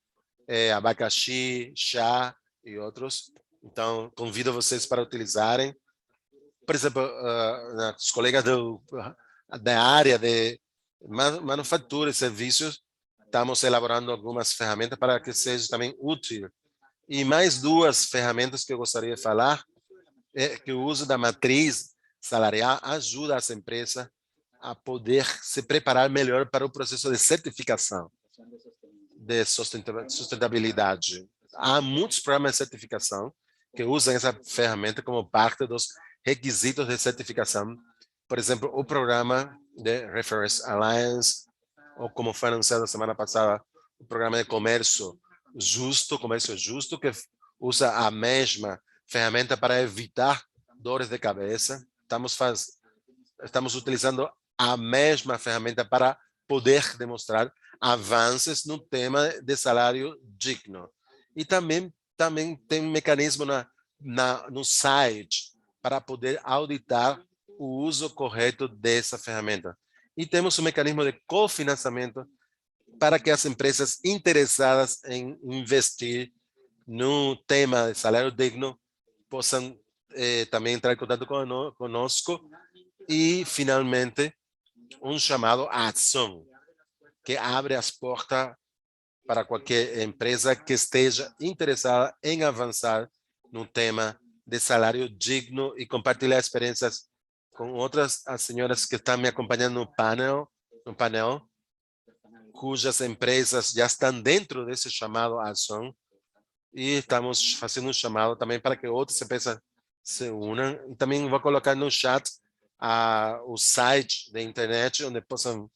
abacaxi, chá e outros. Então, convido vocês para utilizarem. Por exemplo, os colegas da área de manufatura e serviços, estamos elaborando algumas ferramentas para que seja também útil. E mais duas ferramentas que eu gostaria de falar é que o uso da matriz salarial ajuda as empresas a poder se preparar melhor para o processo de certificação de sustentabilidade. Há muitos programas de certificação que usam essa ferramenta como parte dos requisitos de certificação. Por exemplo, o programa de Reference Alliance, ou como foi anunciado semana passada, o programa de comércio justo, que usa a mesma ferramenta para evitar dores de cabeça. Estamos utilizando a mesma ferramenta para poder demonstrar avanços no tema de salário digno. E também tem um mecanismo no site para poder auditar o uso correto dessa ferramenta. E temos um mecanismo de cofinanciamento para que as empresas interessadas em investir no tema de salário digno possam também entrar em contato conosco. E, finalmente, um chamado à ação, que abre as portas para qualquer empresa que esteja interessada em avançar no tema de salário digno e compartilhar experiências com outras as senhoras que estão me acompanhando no painel, cujas empresas já estão dentro desse chamado à ação, e estamos fazendo um chamado também para que outras empresas se unam. E também vou colocar no chat o site da internet onde possam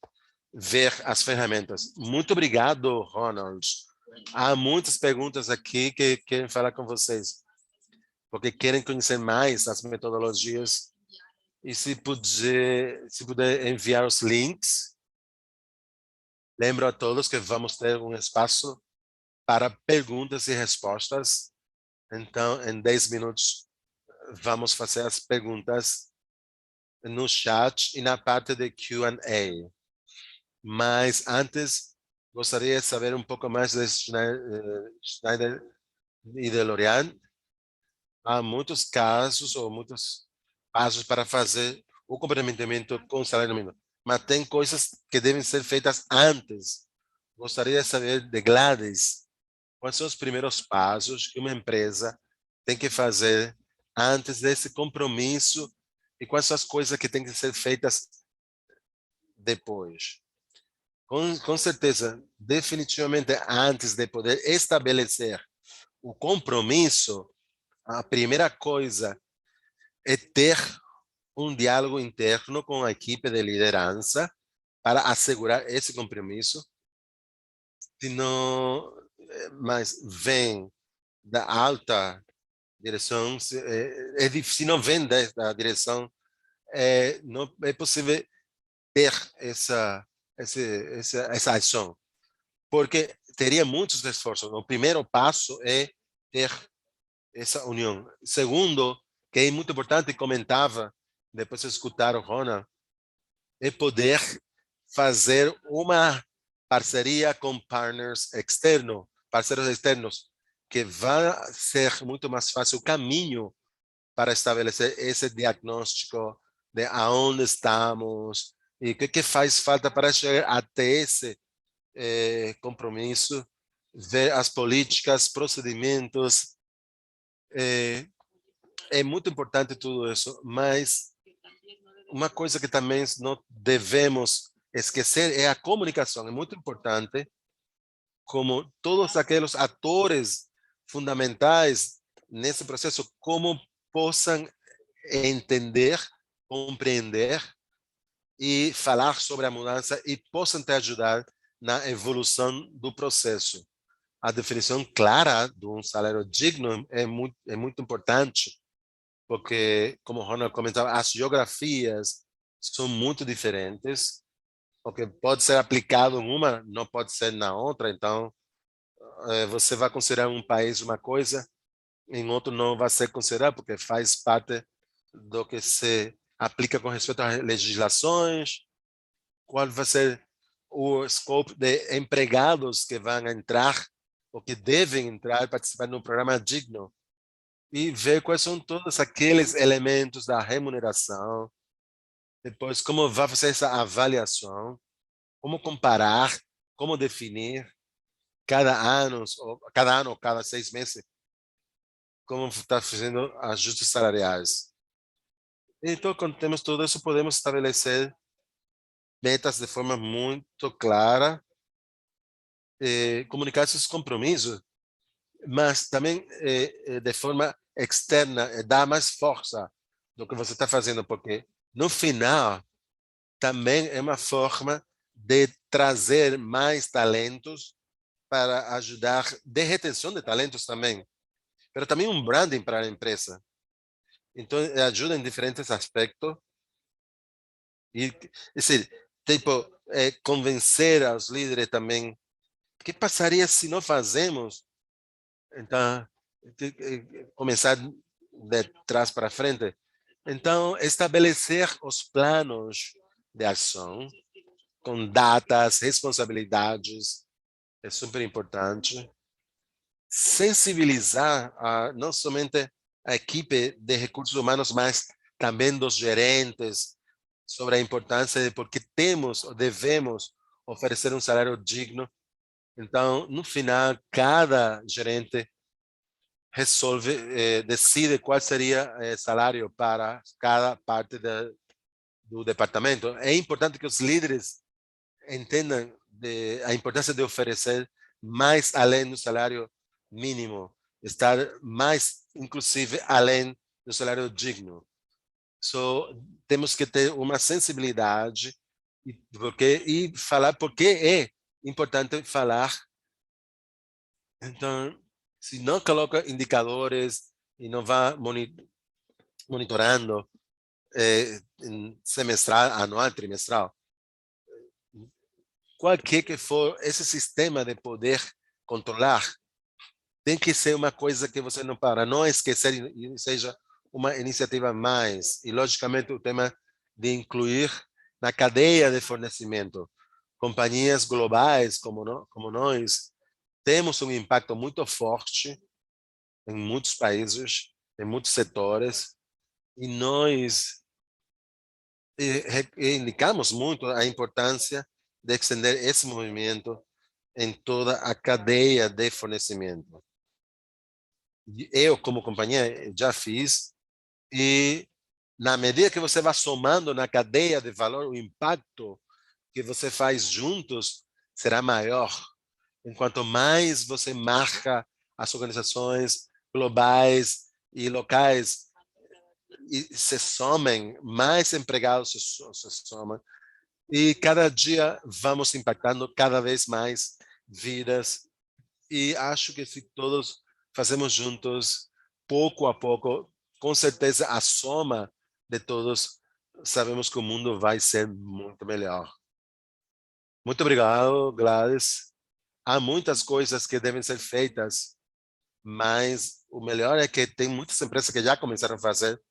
ver as ferramentas. Muito obrigado, Ronald. Há muitas perguntas aqui que querem falar com vocês, porque querem conhecer mais as metodologias. E se puder enviar os links, lembro a todos que vamos ter um espaço para perguntas e respostas. Então, em 10 minutos, vamos fazer as perguntas no chat e na parte de Q&A. Mas antes, gostaria de saber um pouco mais de Schneider e de L'Oréal. Há muitos casos ou muitos passos para fazer o comprometimento com o salário mínimo, mas tem coisas que devem ser feitas antes. Gostaria de saber de Gladys, quais são os primeiros passos que uma empresa tem que fazer antes desse compromisso e quais são as coisas que têm que ser feitas depois. Com certeza, definitivamente, antes de poder estabelecer o compromisso, a primeira coisa é ter um diálogo interno com a equipe de liderança para assegurar esse compromisso. Se não, mas vem da alta direção, se não vem da direção, não é possível ter essa ação, porque teria muitos esforços. O primeiro passo é ter essa união. Segundo, que é muito importante, comentava, depois de escutar o Ronald, é poder fazer uma parceria com parceiros externos, que vai ser muito mais fácil o caminho para estabelecer esse diagnóstico de aonde estamos e o que faz falta para chegar até esse compromisso, ver as políticas, procedimentos. É muito importante tudo isso, mas uma coisa que também não devemos esquecer é a comunicação. É muito importante como todos aqueles atores fundamentais nesse processo, como possam entender, compreender e falar sobre a mudança e possam te ajudar na evolução do processo. A definição clara de um salário digno é muito importante, porque, como o Ronald comentava, as geografias são muito diferentes, o que pode ser aplicado em uma não pode ser na outra. Então, você vai considerar um país uma coisa, em outro não vai ser considerado, porque faz parte do que se aplica com respeito às legislações, qual vai ser o escopo de empregados que vão entrar ou que devem entrar e participar de um programa digno, e ver quais são todos aqueles elementos da remuneração, depois como vai fazer essa avaliação, como comparar, como definir cada ano ou cada 6 meses, como está fazendo ajustes salariais. Então, quando temos tudo isso, podemos estabelecer metas de forma muito clara, comunicar esses compromissos, mas também de forma externa, dar mais força do que você está fazendo, porque no final também é uma forma de trazer mais talentos para ajudar de retenção de talentos também, mas também um branding para a empresa. Então, ajuda em diferentes aspectos. E, assim, tipo, convencer os líderes também. O que passaria se não fazemos? Então, começar de trás para frente. Então, estabelecer os planos de ação com datas, responsabilidades, é super importante. Sensibilizar não somente a equipe de recursos humanos, mas também dos gerentes sobre a importância de porque temos ou devemos oferecer um salário digno. Então, no final, cada gerente decide qual seria o salário para cada parte do departamento. É importante que os líderes entendam a importância de oferecer mais além do salário mínimo, estar mais, inclusive, além do salário digno. Temos que ter uma sensibilidade e falar porque é importante falar. Então, se não coloca indicadores e não vai monitorando semestral, anual, trimestral, qualquer que for esse sistema de poder controlar, tem que ser uma coisa que você não para, não esquecer e seja uma iniciativa mais. E, logicamente, o tema de incluir na cadeia de fornecimento companhias globais como nós, temos um impacto muito forte em muitos países, em muitos setores, e nós indicamos muito a importância de estender esse movimento em toda a cadeia de fornecimento. Eu, como companhia, já fiz, e na medida que você vai somando na cadeia de valor, o impacto que você faz juntos será maior. Enquanto mais você marca as organizações globais e locais e se somem, mais empregados se somam, e cada dia vamos impactando cada vez mais vidas. E acho que se todos fazemos juntos, pouco a pouco, com certeza a soma de todos, sabemos que o mundo vai ser muito melhor. Muito obrigado, Gladys. Há muitas coisas que devem ser feitas, mas o melhor é que tem muitas empresas que já começaram a fazer.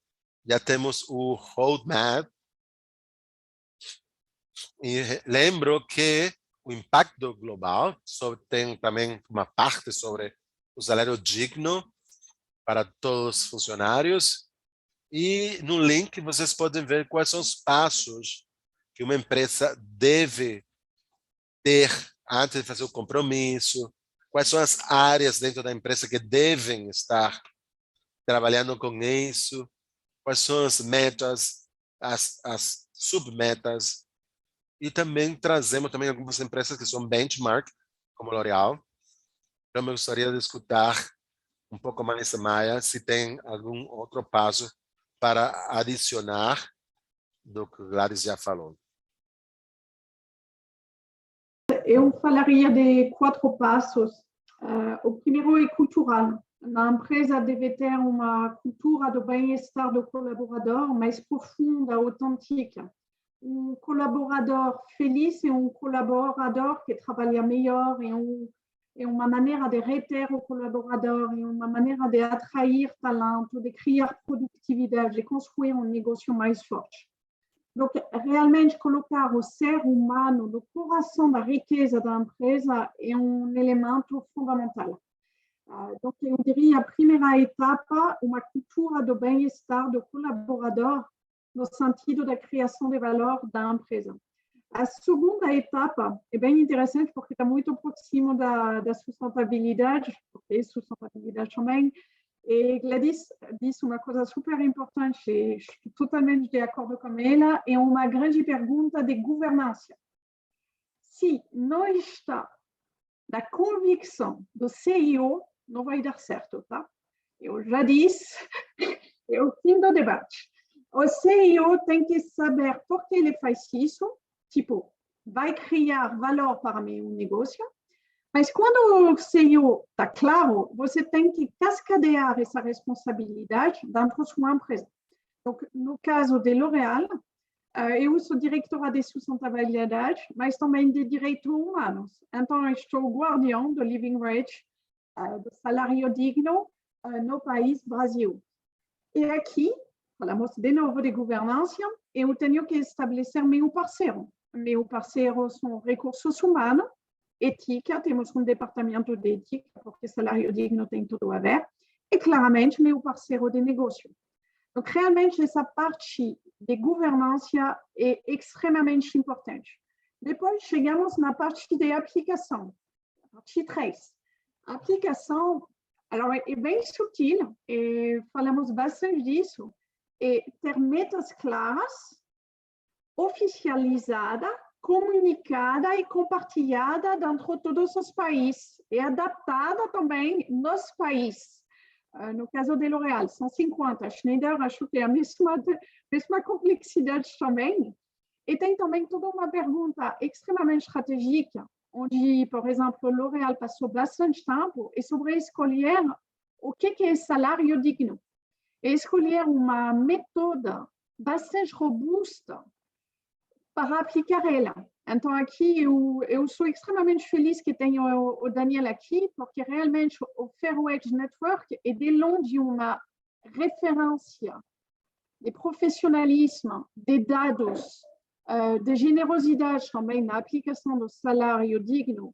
Já temos o roadmap. E lembro que o impacto global tem também uma parte sobre o salário digno para todos os funcionários. E no link vocês podem ver quais são os passos que uma empresa deve ter antes de fazer o compromisso, quais são as áreas dentro da empresa que devem estar trabalhando com isso, quais são as metas, as submetas, e também trazemos também algumas empresas que são benchmark, como L'Oréal. Então, eu gostaria de escutar um pouco mais, Maia, se tem algum outro passo para adicionar do que Gladys já falou. Eu falaria de 4 passos. O primeiro é cultural. A empresa deve ter uma cultura do bem-estar do colaborador mais profunda, autêntica. Colaborador feliz é colaborador que trabalha melhor, é uma maneira de reter o colaborador, é uma maneira de atrair talento, de criar produtividade, de construir negócio mais forte. Donc, realmente colocar o ser humano no coração da riqueza da empresa é elemento fundamental. Donc, eu diria, a primeira etapa, uma cultura do bem-estar do colaborador, no sentido da criação de valor da empresa. A segunda etapa é bem interessante, porque está muito próximo da sustentabilidade, porque é sustentabilidade também. E Gladys disse uma coisa super importante, e estou totalmente de acordo com ela, é uma grande pergunta de governança. Se não está na convicção do CEO, não vai dar certo, tá? Eu já disse, é o fim do debate. O CEO tem que saber por que ele faz isso, tipo, vai criar valor para meu negócio, mas quando o CEO está claro, você tem que cascadear essa responsabilidade dentro da sua empresa. Então, no caso de L'Oréal, eu sou diretora de sustentabilidade, mas também de direitos humanos. Então, eu estou guardião do living wage, do salário digno no país Brasil. E aqui, falamos de novo de governança, eu tenho que estabelecer meu parceiro. Meu parceiro são recursos humanos, ética, temos departamento de ética, porque salário digno tem tudo a ver, e claramente meu parceiro de negócio. Então, realmente, essa parte de governança é extremamente importante. Depois, chegamos na parte de aplicação, parte 3. A aplicação, alors, é bem sutil, e falamos bastante disso, é ter metas claras, oficializada, comunicada e compartilhada dentro de todos os países e adaptada também nos países. No caso de L'Oréal, 150. Schneider, acho que é a mesma complexidade também. E tem também toda uma pergunta extremamente estratégica, onde, por exemplo, L'Oréal passou bastante tempo e sobre escolher o que é salário digno. E escolher uma méthode bastante robusta para aplicar ela. Então, aqui, eu sou extremamente feliz que tenha o Daniel aqui, porque realmente o Fair Wage Network é de longe uma referência de profissionalismo, de dados, de generosidade também na aplicação do salário digno,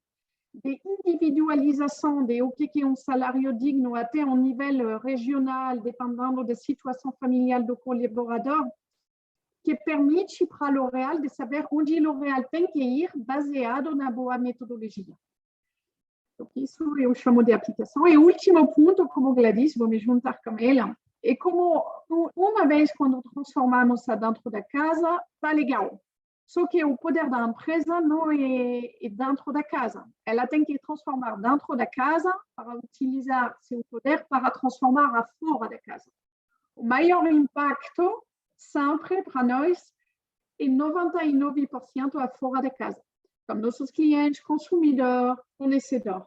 de individualização de o que é salário digno até um nível regional, dependendo da situação familiar do colaborador, que permite para L'Oréal de saber onde L'Oréal tem que ir baseado na boa metodologia. Então, isso eu chamo de aplicação. E o último ponto, como Gladys, vou me juntar com ela, é como uma vez quando transformamos dentro da casa, está legal. Só que o poder da empresa não é dentro da casa. Ela tem que transformar dentro da casa para utilizar seu poder para transformar fora da casa. O maior impacto sempre para nós é 99% fora da casa, como nossos clientes, consumidor, fornecedor.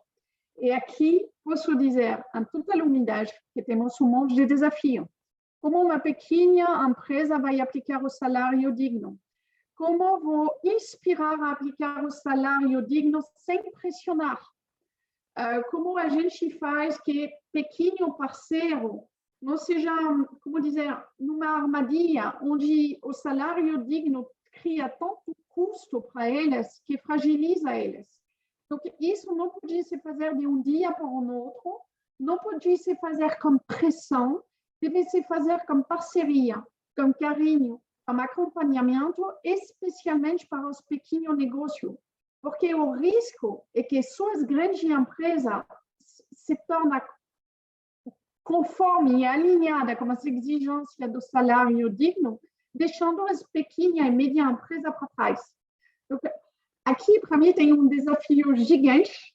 E aqui posso dizer, em total humildade, que temos monte de desafio. Como uma pequena empresa vai aplicar o salário digno? Como vou inspirar a aplicar o salário digno sem pressionar? Como a gente faz que pequeno parceiro não seja, como dizer, numa armadilha onde o salário digno cria tanto custo para eles que fragiliza eles. Então, isso não pode se fazer de um dia para o outro, não pode se fazer com pressão, deve se fazer com parceria, com carinho, com acompanhamento, especialmente para os pequenos negócios, porque o risco é que suas grandes empresas se tornem conforme e alinhada com as exigências do salário digno, deixando as pequenas e médias empresas para trás. Então, aqui, para mim, tem desafio gigante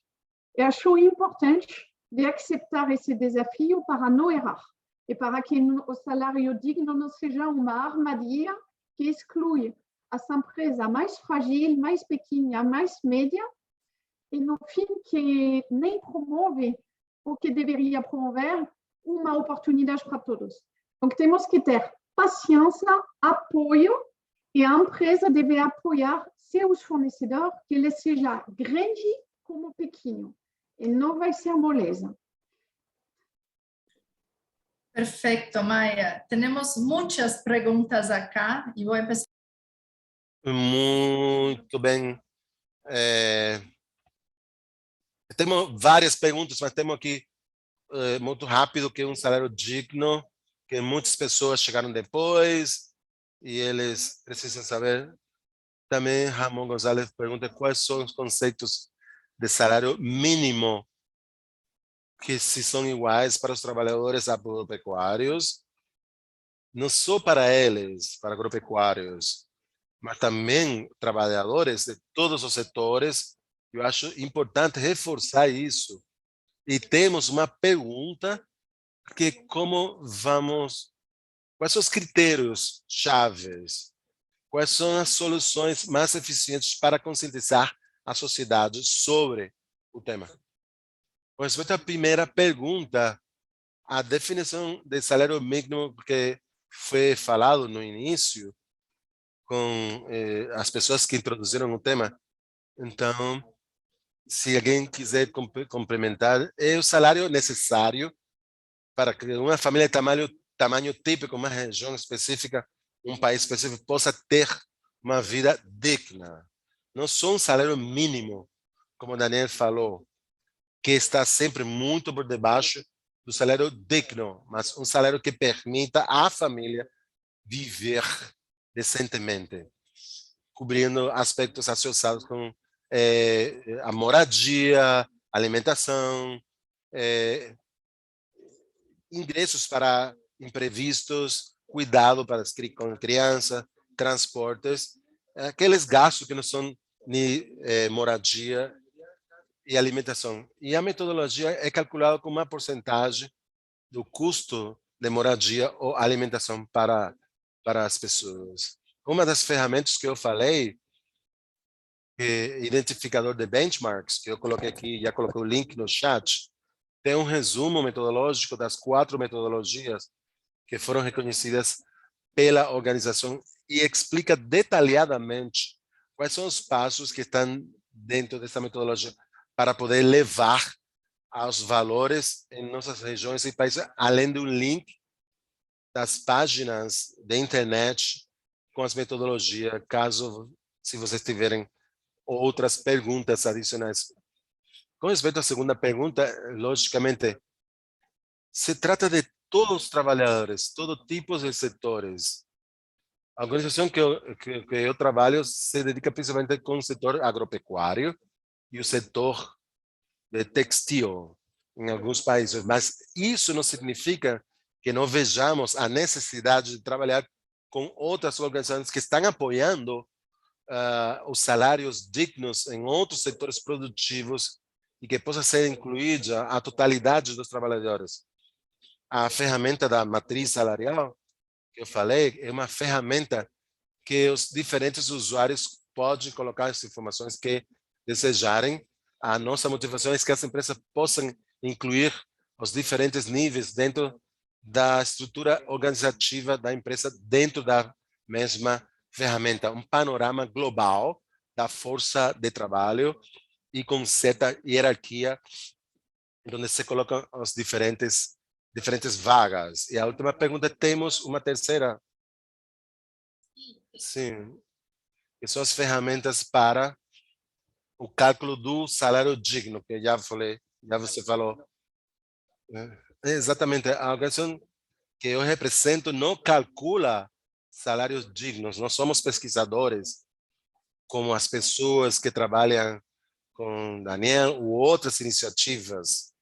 e acho importante de aceitar esse desafio para não errar e para que o salário digno não seja uma armadilha que exclui as empresas mais frágeis, mais pequenas, mais médias e, no fim, que nem promove o que deveria promover uma oportunidade para todos. Então, temos que ter paciência, apoio, e a empresa deve apoiar seus fornecedores, que ele seja grande como pequeno, e não vai ser moleza. Perfecto, Maya. Tenemos muchas preguntas acá y voy a empezar. Muito bem. Temos várias perguntas, mas temos aqui muito rápido que salário digno, que muitas pessoas chegaram depois e eles precisam saber. Também Ramon Gonzalez pergunta quais são os conceitos de salário mínimo que se são iguais para os trabalhadores agropecuários, não só para eles, para agropecuários, mas também trabalhadores de todos os setores. Eu acho importante reforçar isso. E temos uma pergunta que quais são os critérios chaves? Quais são as soluções mais eficientes para conscientizar a sociedade sobre o tema? Com respeito à primeira pergunta, a definição de salário mínimo que foi falado no início com as pessoas que introduziram o tema. Então, se alguém quiser complementar, é o salário necessário para que uma família de tamanho típico, uma região específica, um país específico, possa ter uma vida digna. Não só um salário mínimo, como o Daniel falou, que está sempre muito por debaixo do salário digno, mas um salário que permita à família viver decentemente, cobrindo aspectos associados com a moradia, alimentação, ingressos para imprevistos, cuidado com criança, transportes, aqueles gastos que não são nem moradia e alimentação. E a metodologia é calculada com uma porcentagem do custo de moradia ou alimentação para as pessoas. Uma das ferramentas que eu falei, identificador de benchmarks, que eu coloquei aqui, já coloquei o link no chat, tem um resumo metodológico das 4 metodologias que foram reconhecidas pela organização e explica detalhadamente quais são os passos que estão dentro dessa metodologia para poder levar aos valores em nossas regiões e países, além do link das páginas da internet com as metodologias, se vocês tiverem outras perguntas adicionais. Com respeito à segunda pergunta, logicamente, se trata de todos os trabalhadores, todo tipo de setores. A organização que eu trabalho se dedica principalmente com o setor agropecuário e o setor de textil em alguns países, mas isso não significa que não vejamos a necessidade de trabalhar com outras organizações que estão apoiando os salários dignos em outros setores produtivos e que possa ser incluída a totalidade dos trabalhadores. A ferramenta da matriz salarial que eu falei é uma ferramenta que os diferentes usuários podem colocar as informações que desejarem. A nossa motivação é que as empresas possam incluir os diferentes níveis dentro da estrutura organizativa da empresa, dentro da mesma ferramenta, um panorama global da força de trabalho e com certa hierarquia, onde se colocam as diferentes vagas. E a última pergunta, temos uma terceira? Sim, que são as ferramentas para o cálculo do salário digno, que já você falou. Exatamente, a organização que eu represento não calcula salários dignos. Nós somos pesquisadores, como as pessoas que trabalham com Daniel ou outras iniciativas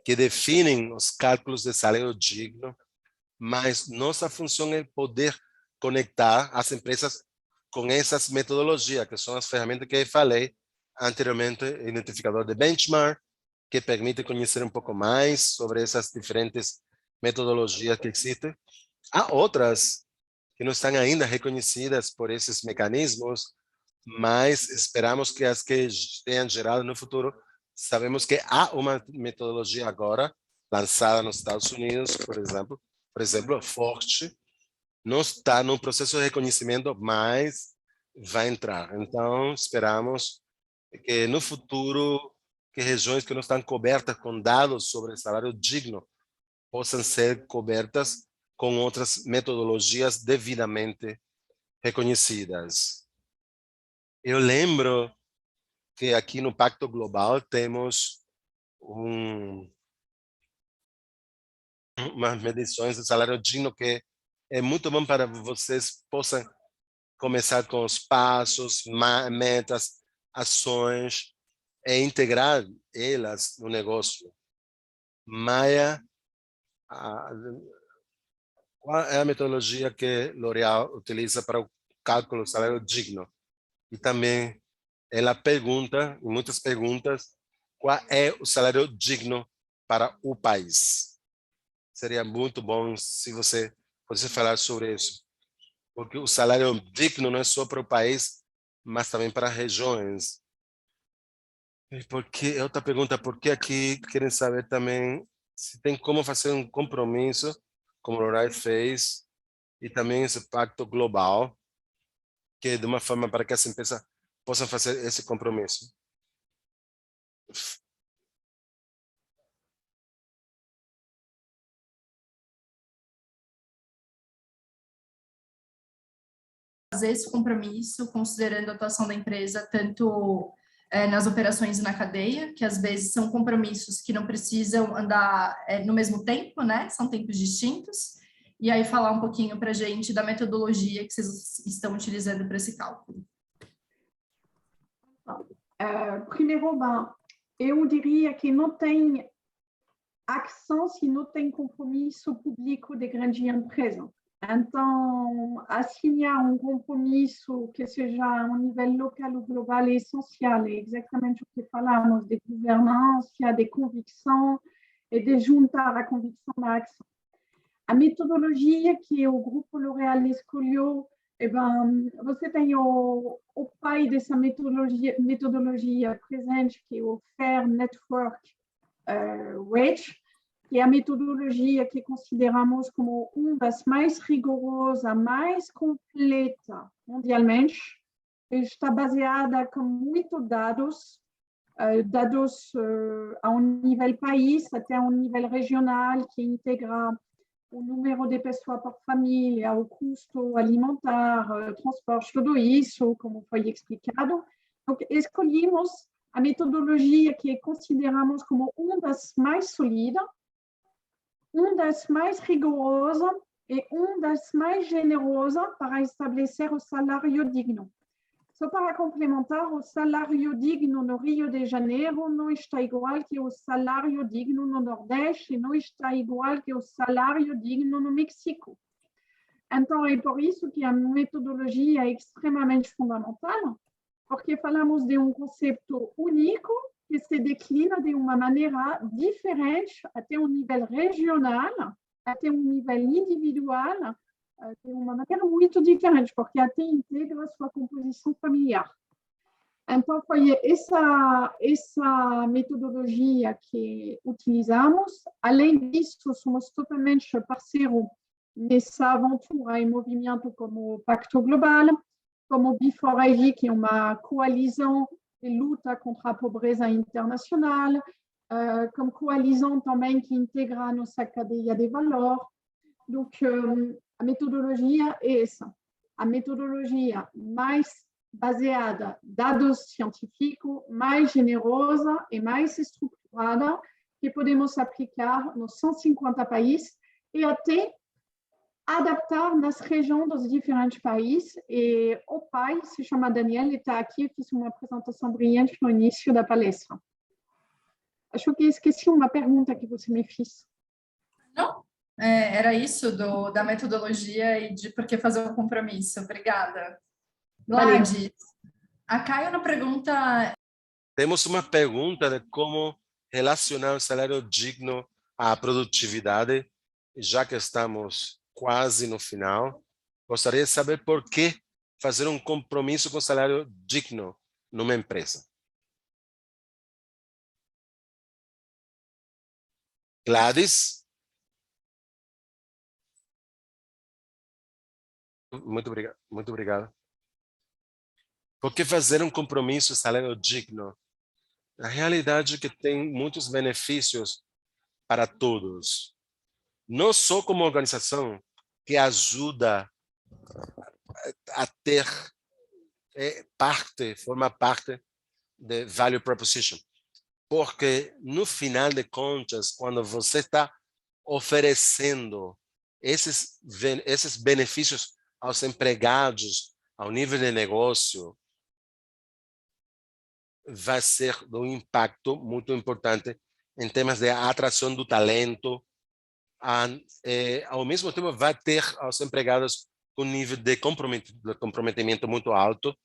que definem os cálculos de salário digno, mas nossa função é poder conectar as empresas com essas metodologias, que são as ferramentas que eu falei anteriormente, identificador de benchmark, que permite conhecer um pouco mais sobre essas diferentes metodologias que existem. Há outras que não estão ainda reconhecidas por esses mecanismos, mas esperamos que as que tenham gerado no futuro, sabemos que há uma metodologia agora lançada nos Estados Unidos, por exemplo, forte, não está no processo de reconhecimento, mas vai entrar. Então, esperamos que no futuro, que regiões que não estão cobertas com dados sobre salário digno possam ser cobertas com outras metodologias devidamente reconhecidas. Eu lembro que aqui no Pacto Global temos umas medições de salário digno que é muito bom para vocês possam começar com os passos, metas, ações e integrar elas no negócio. Maia, qual é a metodologia que L'Oréal utiliza para o cálculo do salário digno? E também ela pergunta, em muitas perguntas, qual é o salário digno para o país. Seria muito bom se você pudesse falar sobre isso, porque o salário digno não é só para o país, mas também para regiões. E porque outra pergunta, porque aqui querem saber também se tem como fazer um compromisso, como o L'Oréal fez, e também esse pacto global, que é de uma forma para que as empresas possam fazer esse compromisso. Fazer esse compromisso, considerando a atuação da empresa, tanto nas operações e na cadeia, que às vezes são compromissos que não precisam andar no mesmo tempo, né? São tempos distintos. E aí falar um pouquinho para a gente da metodologia que vocês estão utilizando para esse cálculo. Primeiro, eu diria que não tem ação se não tem compromisso público de grande empresa. Então, assinar um compromisso que seja a um nível local ou global é essencial, é exatamente o que falamos de governança, de convicção e de juntar a convicção à ação. A metodologia que o Grupo L'Oréal escolheu, você tem o pai dessa metodologia presente, que é o Fair Network Wage, que é a metodologia que consideramos como uma das mais rigorosas, mais completa mundialmente. Está baseada com muitos dados a um nível país, até a um nível regional, que integra o número de pessoas por família, o custo alimentar, transporte, tudo isso, como foi explicado. Então, escolhemos a metodologia que consideramos como uma das mais sólidas, uma das mais rigorosas e uma das mais generosas para estabelecer o salário digno. Só para complementar, o salário digno no Rio de Janeiro não está igual que o salário digno no Nordeste, não está igual que o salário digno no México. Então, é por isso que a metodologia é extremamente fundamental, porque falamos de um conceito único que se declina de uma maneira diferente, até um nível regional, até um nível individual, de uma maneira muito diferente, porque até integra sua composição familiar. Então, foi essa metodologia que utilizamos. Além disso, somos totalmente parceiros nessa aventura em movimento como o Pacto Global, como o B4IG, que é uma coalizão de luta contra a pobreza internacional, como coalizão também que integra a nossa cadeia de valor. Donc, a metodologia é essa. A metodologia mais baseada em dados científicos, mais generosa e mais estruturada, que podemos aplicar nos 150 países e até adaptar nas regiões dos diferentes países. E o pai se chama Daniel, ele está aqui, fiz uma apresentação brilhante no início da palestra. Acho que esqueci uma pergunta que você me fez. Não, era isso da metodologia e de por que fazer o compromisso. Obrigada. Gladys, a Caio pergunta... Temos uma pergunta de como relacionar o salário digno à produtividade, já que estamos quase no final. Gostaria de saber por que fazer um compromisso com salário digno numa empresa. Gladys? Muito obrigado. Muito obrigado. Por que fazer um compromisso salário digno? A realidade é que tem muitos benefícios para todos. Não só como organização que ajuda a ter forma parte de value proposition. Porque no final de contas, quando você está oferecendo esses benefícios aos empregados, ao nível de negócio, vai ser de um impacto muito importante em termos de atração do talento. Ao mesmo tempo, vai ter aos empregados um nível de comprometimento muito alto,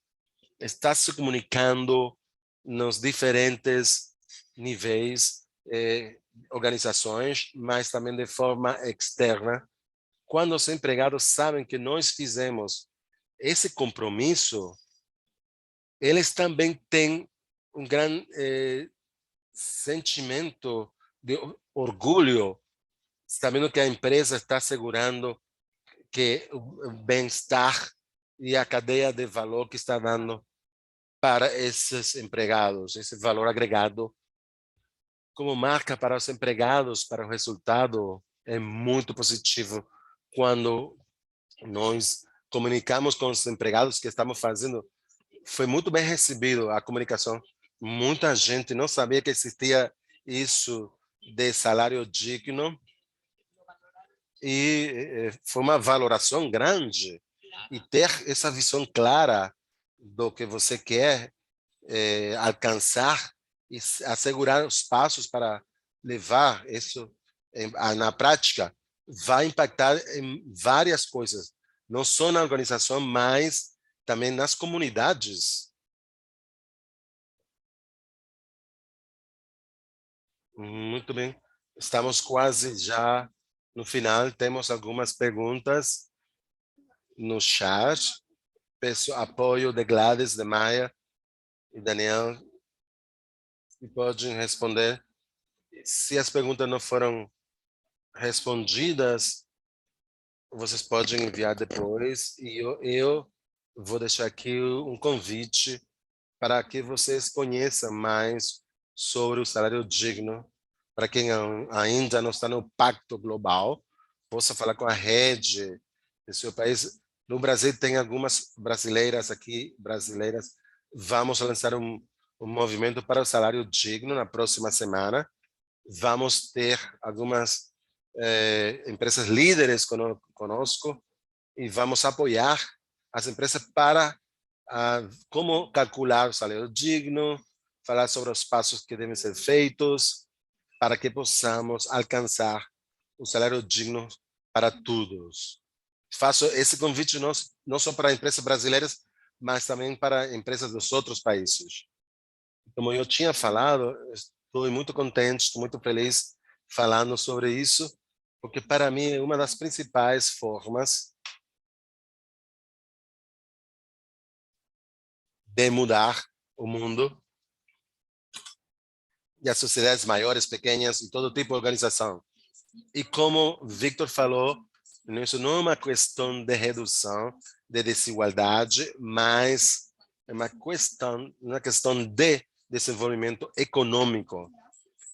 está se comunicando nos diferentes níveis, organizações, mas também de forma externa. Quando os empregados sabem que nós fizemos esse compromisso, eles também têm um grande sentimento de orgulho, sabendo que a empresa está assegurando que o bem-estar e a cadeia de valor que está dando para esses empregados, esse valor agregado como marca para os empregados, para o resultado, é muito positivo quando nós comunicamos com os empregados que estamos fazendo. Foi muito bem recebido a comunicação. Muita gente não sabia que existia isso de salário digno e foi uma valoração grande. E ter essa visão clara do que você quer alcançar e assegurar os passos para levar isso na prática vai impactar em várias coisas, não só na organização, mas também nas comunidades. Muito bem, estamos quase já no final, temos algumas perguntas no chat. Peço apoio de Gladys, de Maia e Daniel, que podem responder. Se as perguntas não foram respondidas, vocês podem enviar depois e eu vou deixar aqui um convite para que vocês conheçam mais sobre o salário digno. Para quem ainda não está no Pacto Global, possa falar com a rede do seu país. No Brasil tem algumas brasileiras aqui, Vamos lançar um movimento para o salário digno na próxima semana. Vamos ter algumas empresas líderes conosco e vamos apoiar as empresas para como calcular o salário digno, falar sobre os passos que devem ser feitos para que possamos alcançar o salário digno para todos. Faço esse convite não só para empresas brasileiras, mas também para empresas dos outros países. Como eu tinha falado, estou muito contente, estou muito feliz falando sobre isso, porque para mim é uma das principais formas de mudar o mundo e as sociedades maiores, pequenas e todo tipo de organização. E como Victor falou, isso não é uma questão de redução de desigualdade, mas é uma questão de desenvolvimento econômico.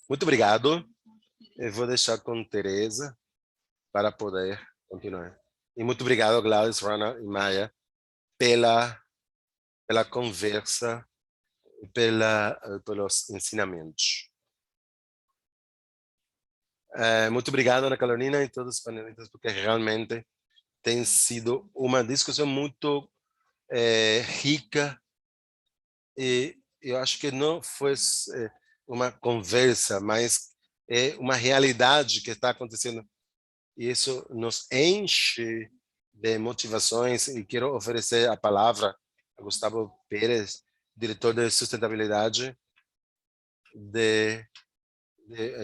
Muito obrigado. Eu vou deixar com Teresa para poder continuar. E muito obrigado, Gladys, Rana e Maia, pela conversa e pelos ensinamentos. Muito obrigado, Ana Carolina, e todos os panelistas, porque realmente tem sido uma discussão muito rica, e eu acho que não foi uma conversa, mas é uma realidade que está acontecendo. E isso nos enche de motivações, e quero oferecer a palavra a Gustavo Pérez, diretor de sustentabilidade de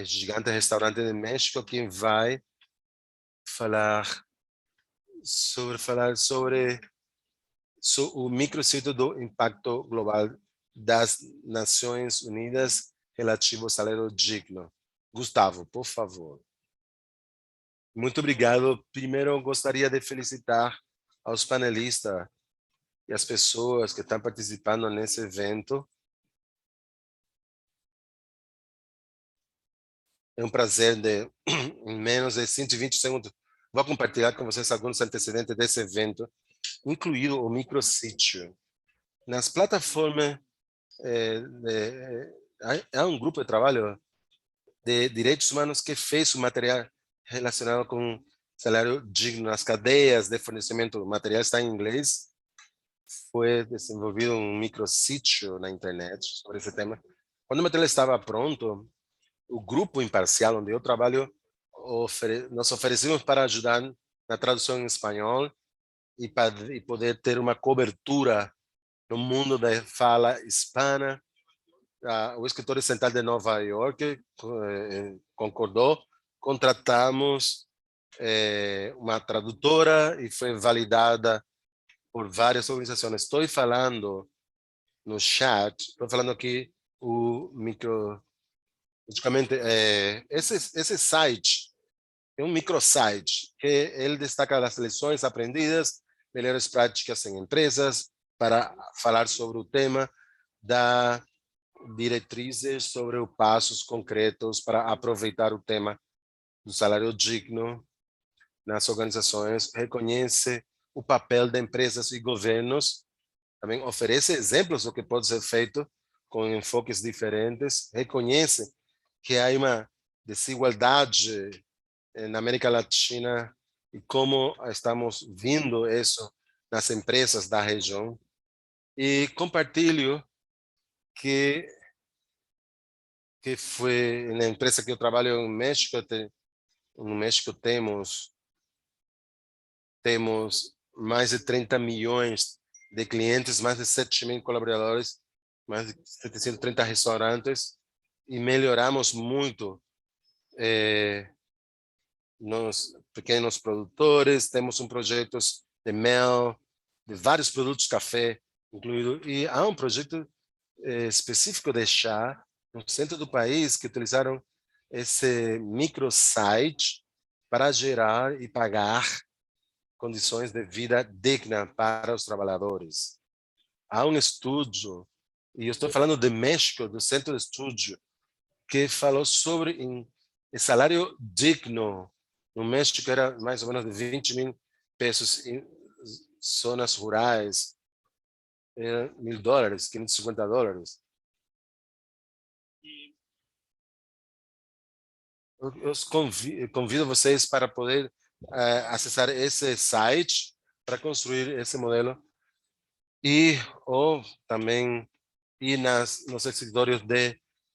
Gigante Restaurante de México, que vai falar sobre o microciclo do impacto global das Nações Unidas relativo ao salário digno. Gustavo, por favor. Muito obrigado. Primeiro, eu gostaria de felicitar aos panelistas e as pessoas que estão participando nesse evento. É um prazer em menos de 120 segundos, vou compartilhar com vocês alguns antecedentes desse evento, incluído o microsítio. Nas plataformas, há um grupo de trabalho de direitos humanos que fez o material relacionado com salário digno nas cadeias de fornecimento. O material está em inglês. Foi desenvolvido um microsítio na internet sobre esse tema. Quando o material estava pronto, o grupo imparcial onde eu trabalho, nós oferecemos para ajudar na tradução em espanhol e poder ter uma cobertura no mundo da fala hispana. O escritório central de Nova York concordou, contratamos uma tradutora e foi validada por várias organizações. Estou falando no chat, estou falando aqui basicamente, esse site é um microsite que ele destaca as lições aprendidas, melhores práticas em empresas, para falar sobre o tema, dá diretrizes sobre os passos concretos para aproveitar o tema do salário digno nas organizações, reconhece o papel de empresas e governos, também oferece exemplos do que pode ser feito com enfoques diferentes, reconhece que há uma desigualdade na América Latina e como estamos vendo isso nas empresas da região. E compartilho que foi na empresa que eu trabalho em México. No México temos mais de 30 milhões de clientes, mais de 7.000 colaboradores, mais de 730 restaurantes, e melhoramos muito nos pequenos produtores. Temos projetos de mel, de vários produtos café incluído, e há um projeto específico de chá no centro do país que utilizaram esse microsite para gerar e pagar condições de vida digna para os trabalhadores. Há um estudo, e eu estou falando de México, do Centro de Estudo, que falou sobre salário digno. No México era mais ou menos de 20.000 pesos em zonas rurais, $1.000, $550. Eu convido vocês para poder acessar esse site para construir esse modelo, ou também ir nos escritórios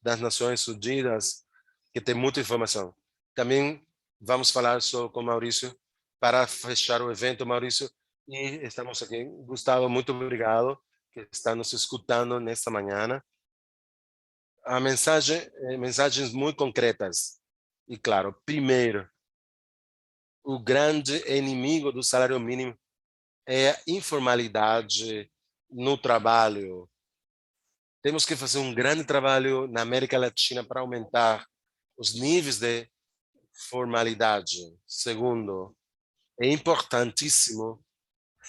das Nações Unidas, que tem muita informação. Também vamos falar com Maurício para fechar o evento. Maurício, e estamos aqui. Gustavo, muito obrigado que está nos escutando nesta manhã. A mensagens muito concretas. E claro, primeiro, o grande inimigo do salário mínimo é a informalidade no trabalho. Temos que fazer um grande trabalho na América Latina para aumentar os níveis de formalidade. Segundo, é importantíssimo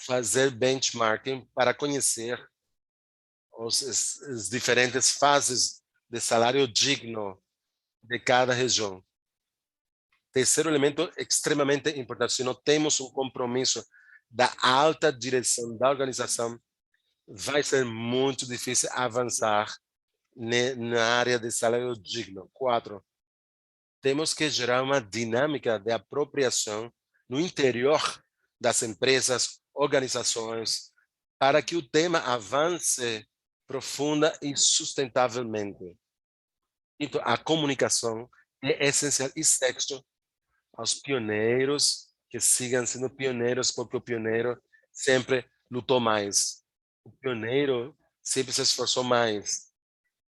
fazer benchmarking para conhecer as diferentes fases de salário digno de cada região. Terceiro elemento extremamente importante: se não temos um compromisso da alta direção da organização, vai ser muito difícil avançar na área de salário digno. 4, temos que gerar uma dinâmica de apropriação no interior das empresas, organizações, para que o tema avance profunda e sustentavelmente. Então, a comunicação é essencial. E sexto, aos pioneiros, que sigam sendo pioneiros, porque o pioneiro sempre lutou mais. O pioneiro sempre se esforçou mais,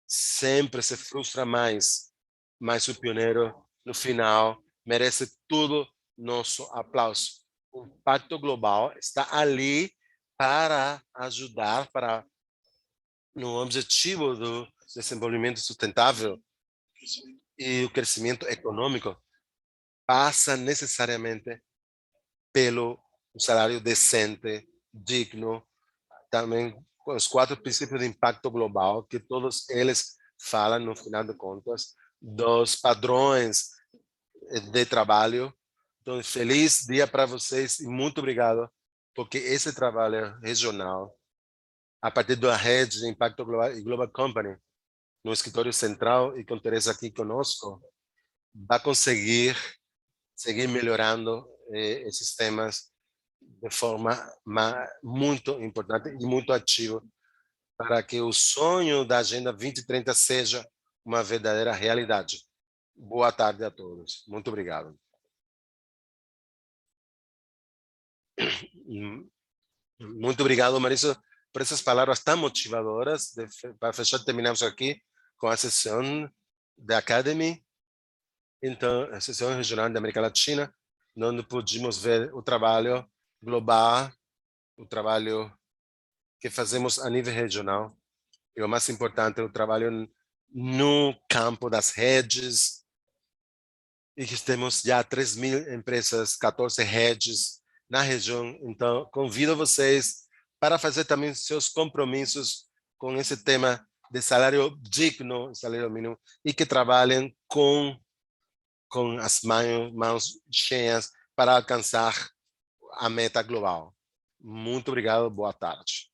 sempre se frustra mais, mas o pioneiro, no final, merece todo nosso aplauso. O Pacto Global está ali para ajudar no objetivo do desenvolvimento sustentável, e o crescimento econômico passa necessariamente pelo salário decente, digno, também com os 4 princípios de impacto global, que todos eles falam, no final de contas, dos padrões de trabalho. Então, feliz dia para vocês e muito obrigado, porque esse trabalho regional, a partir da rede de impacto global e Global Company, no escritório central e com Teresa aqui conosco, vai conseguir seguir melhorando esses temas de forma muito importante e muito ativa, para que o sonho da Agenda 2030 seja uma verdadeira realidade. Boa tarde a todos. Muito obrigado. Muito obrigado, Marisa, por essas palavras tão motivadoras. Para fechar, terminamos aqui com a sessão da Academy, então, a sessão regional da América Latina, onde pudimos ver o trabalho global, o trabalho que fazemos a nível regional, e o mais importante, o trabalho no campo das redes, e que temos já 3.000 empresas, 14 redes na região. Então, convido vocês para fazer também seus compromissos com esse tema de salário digno, salário mínimo, e que trabalhem com as mãos cheias para alcançar a meta global. Muito obrigado, boa tarde.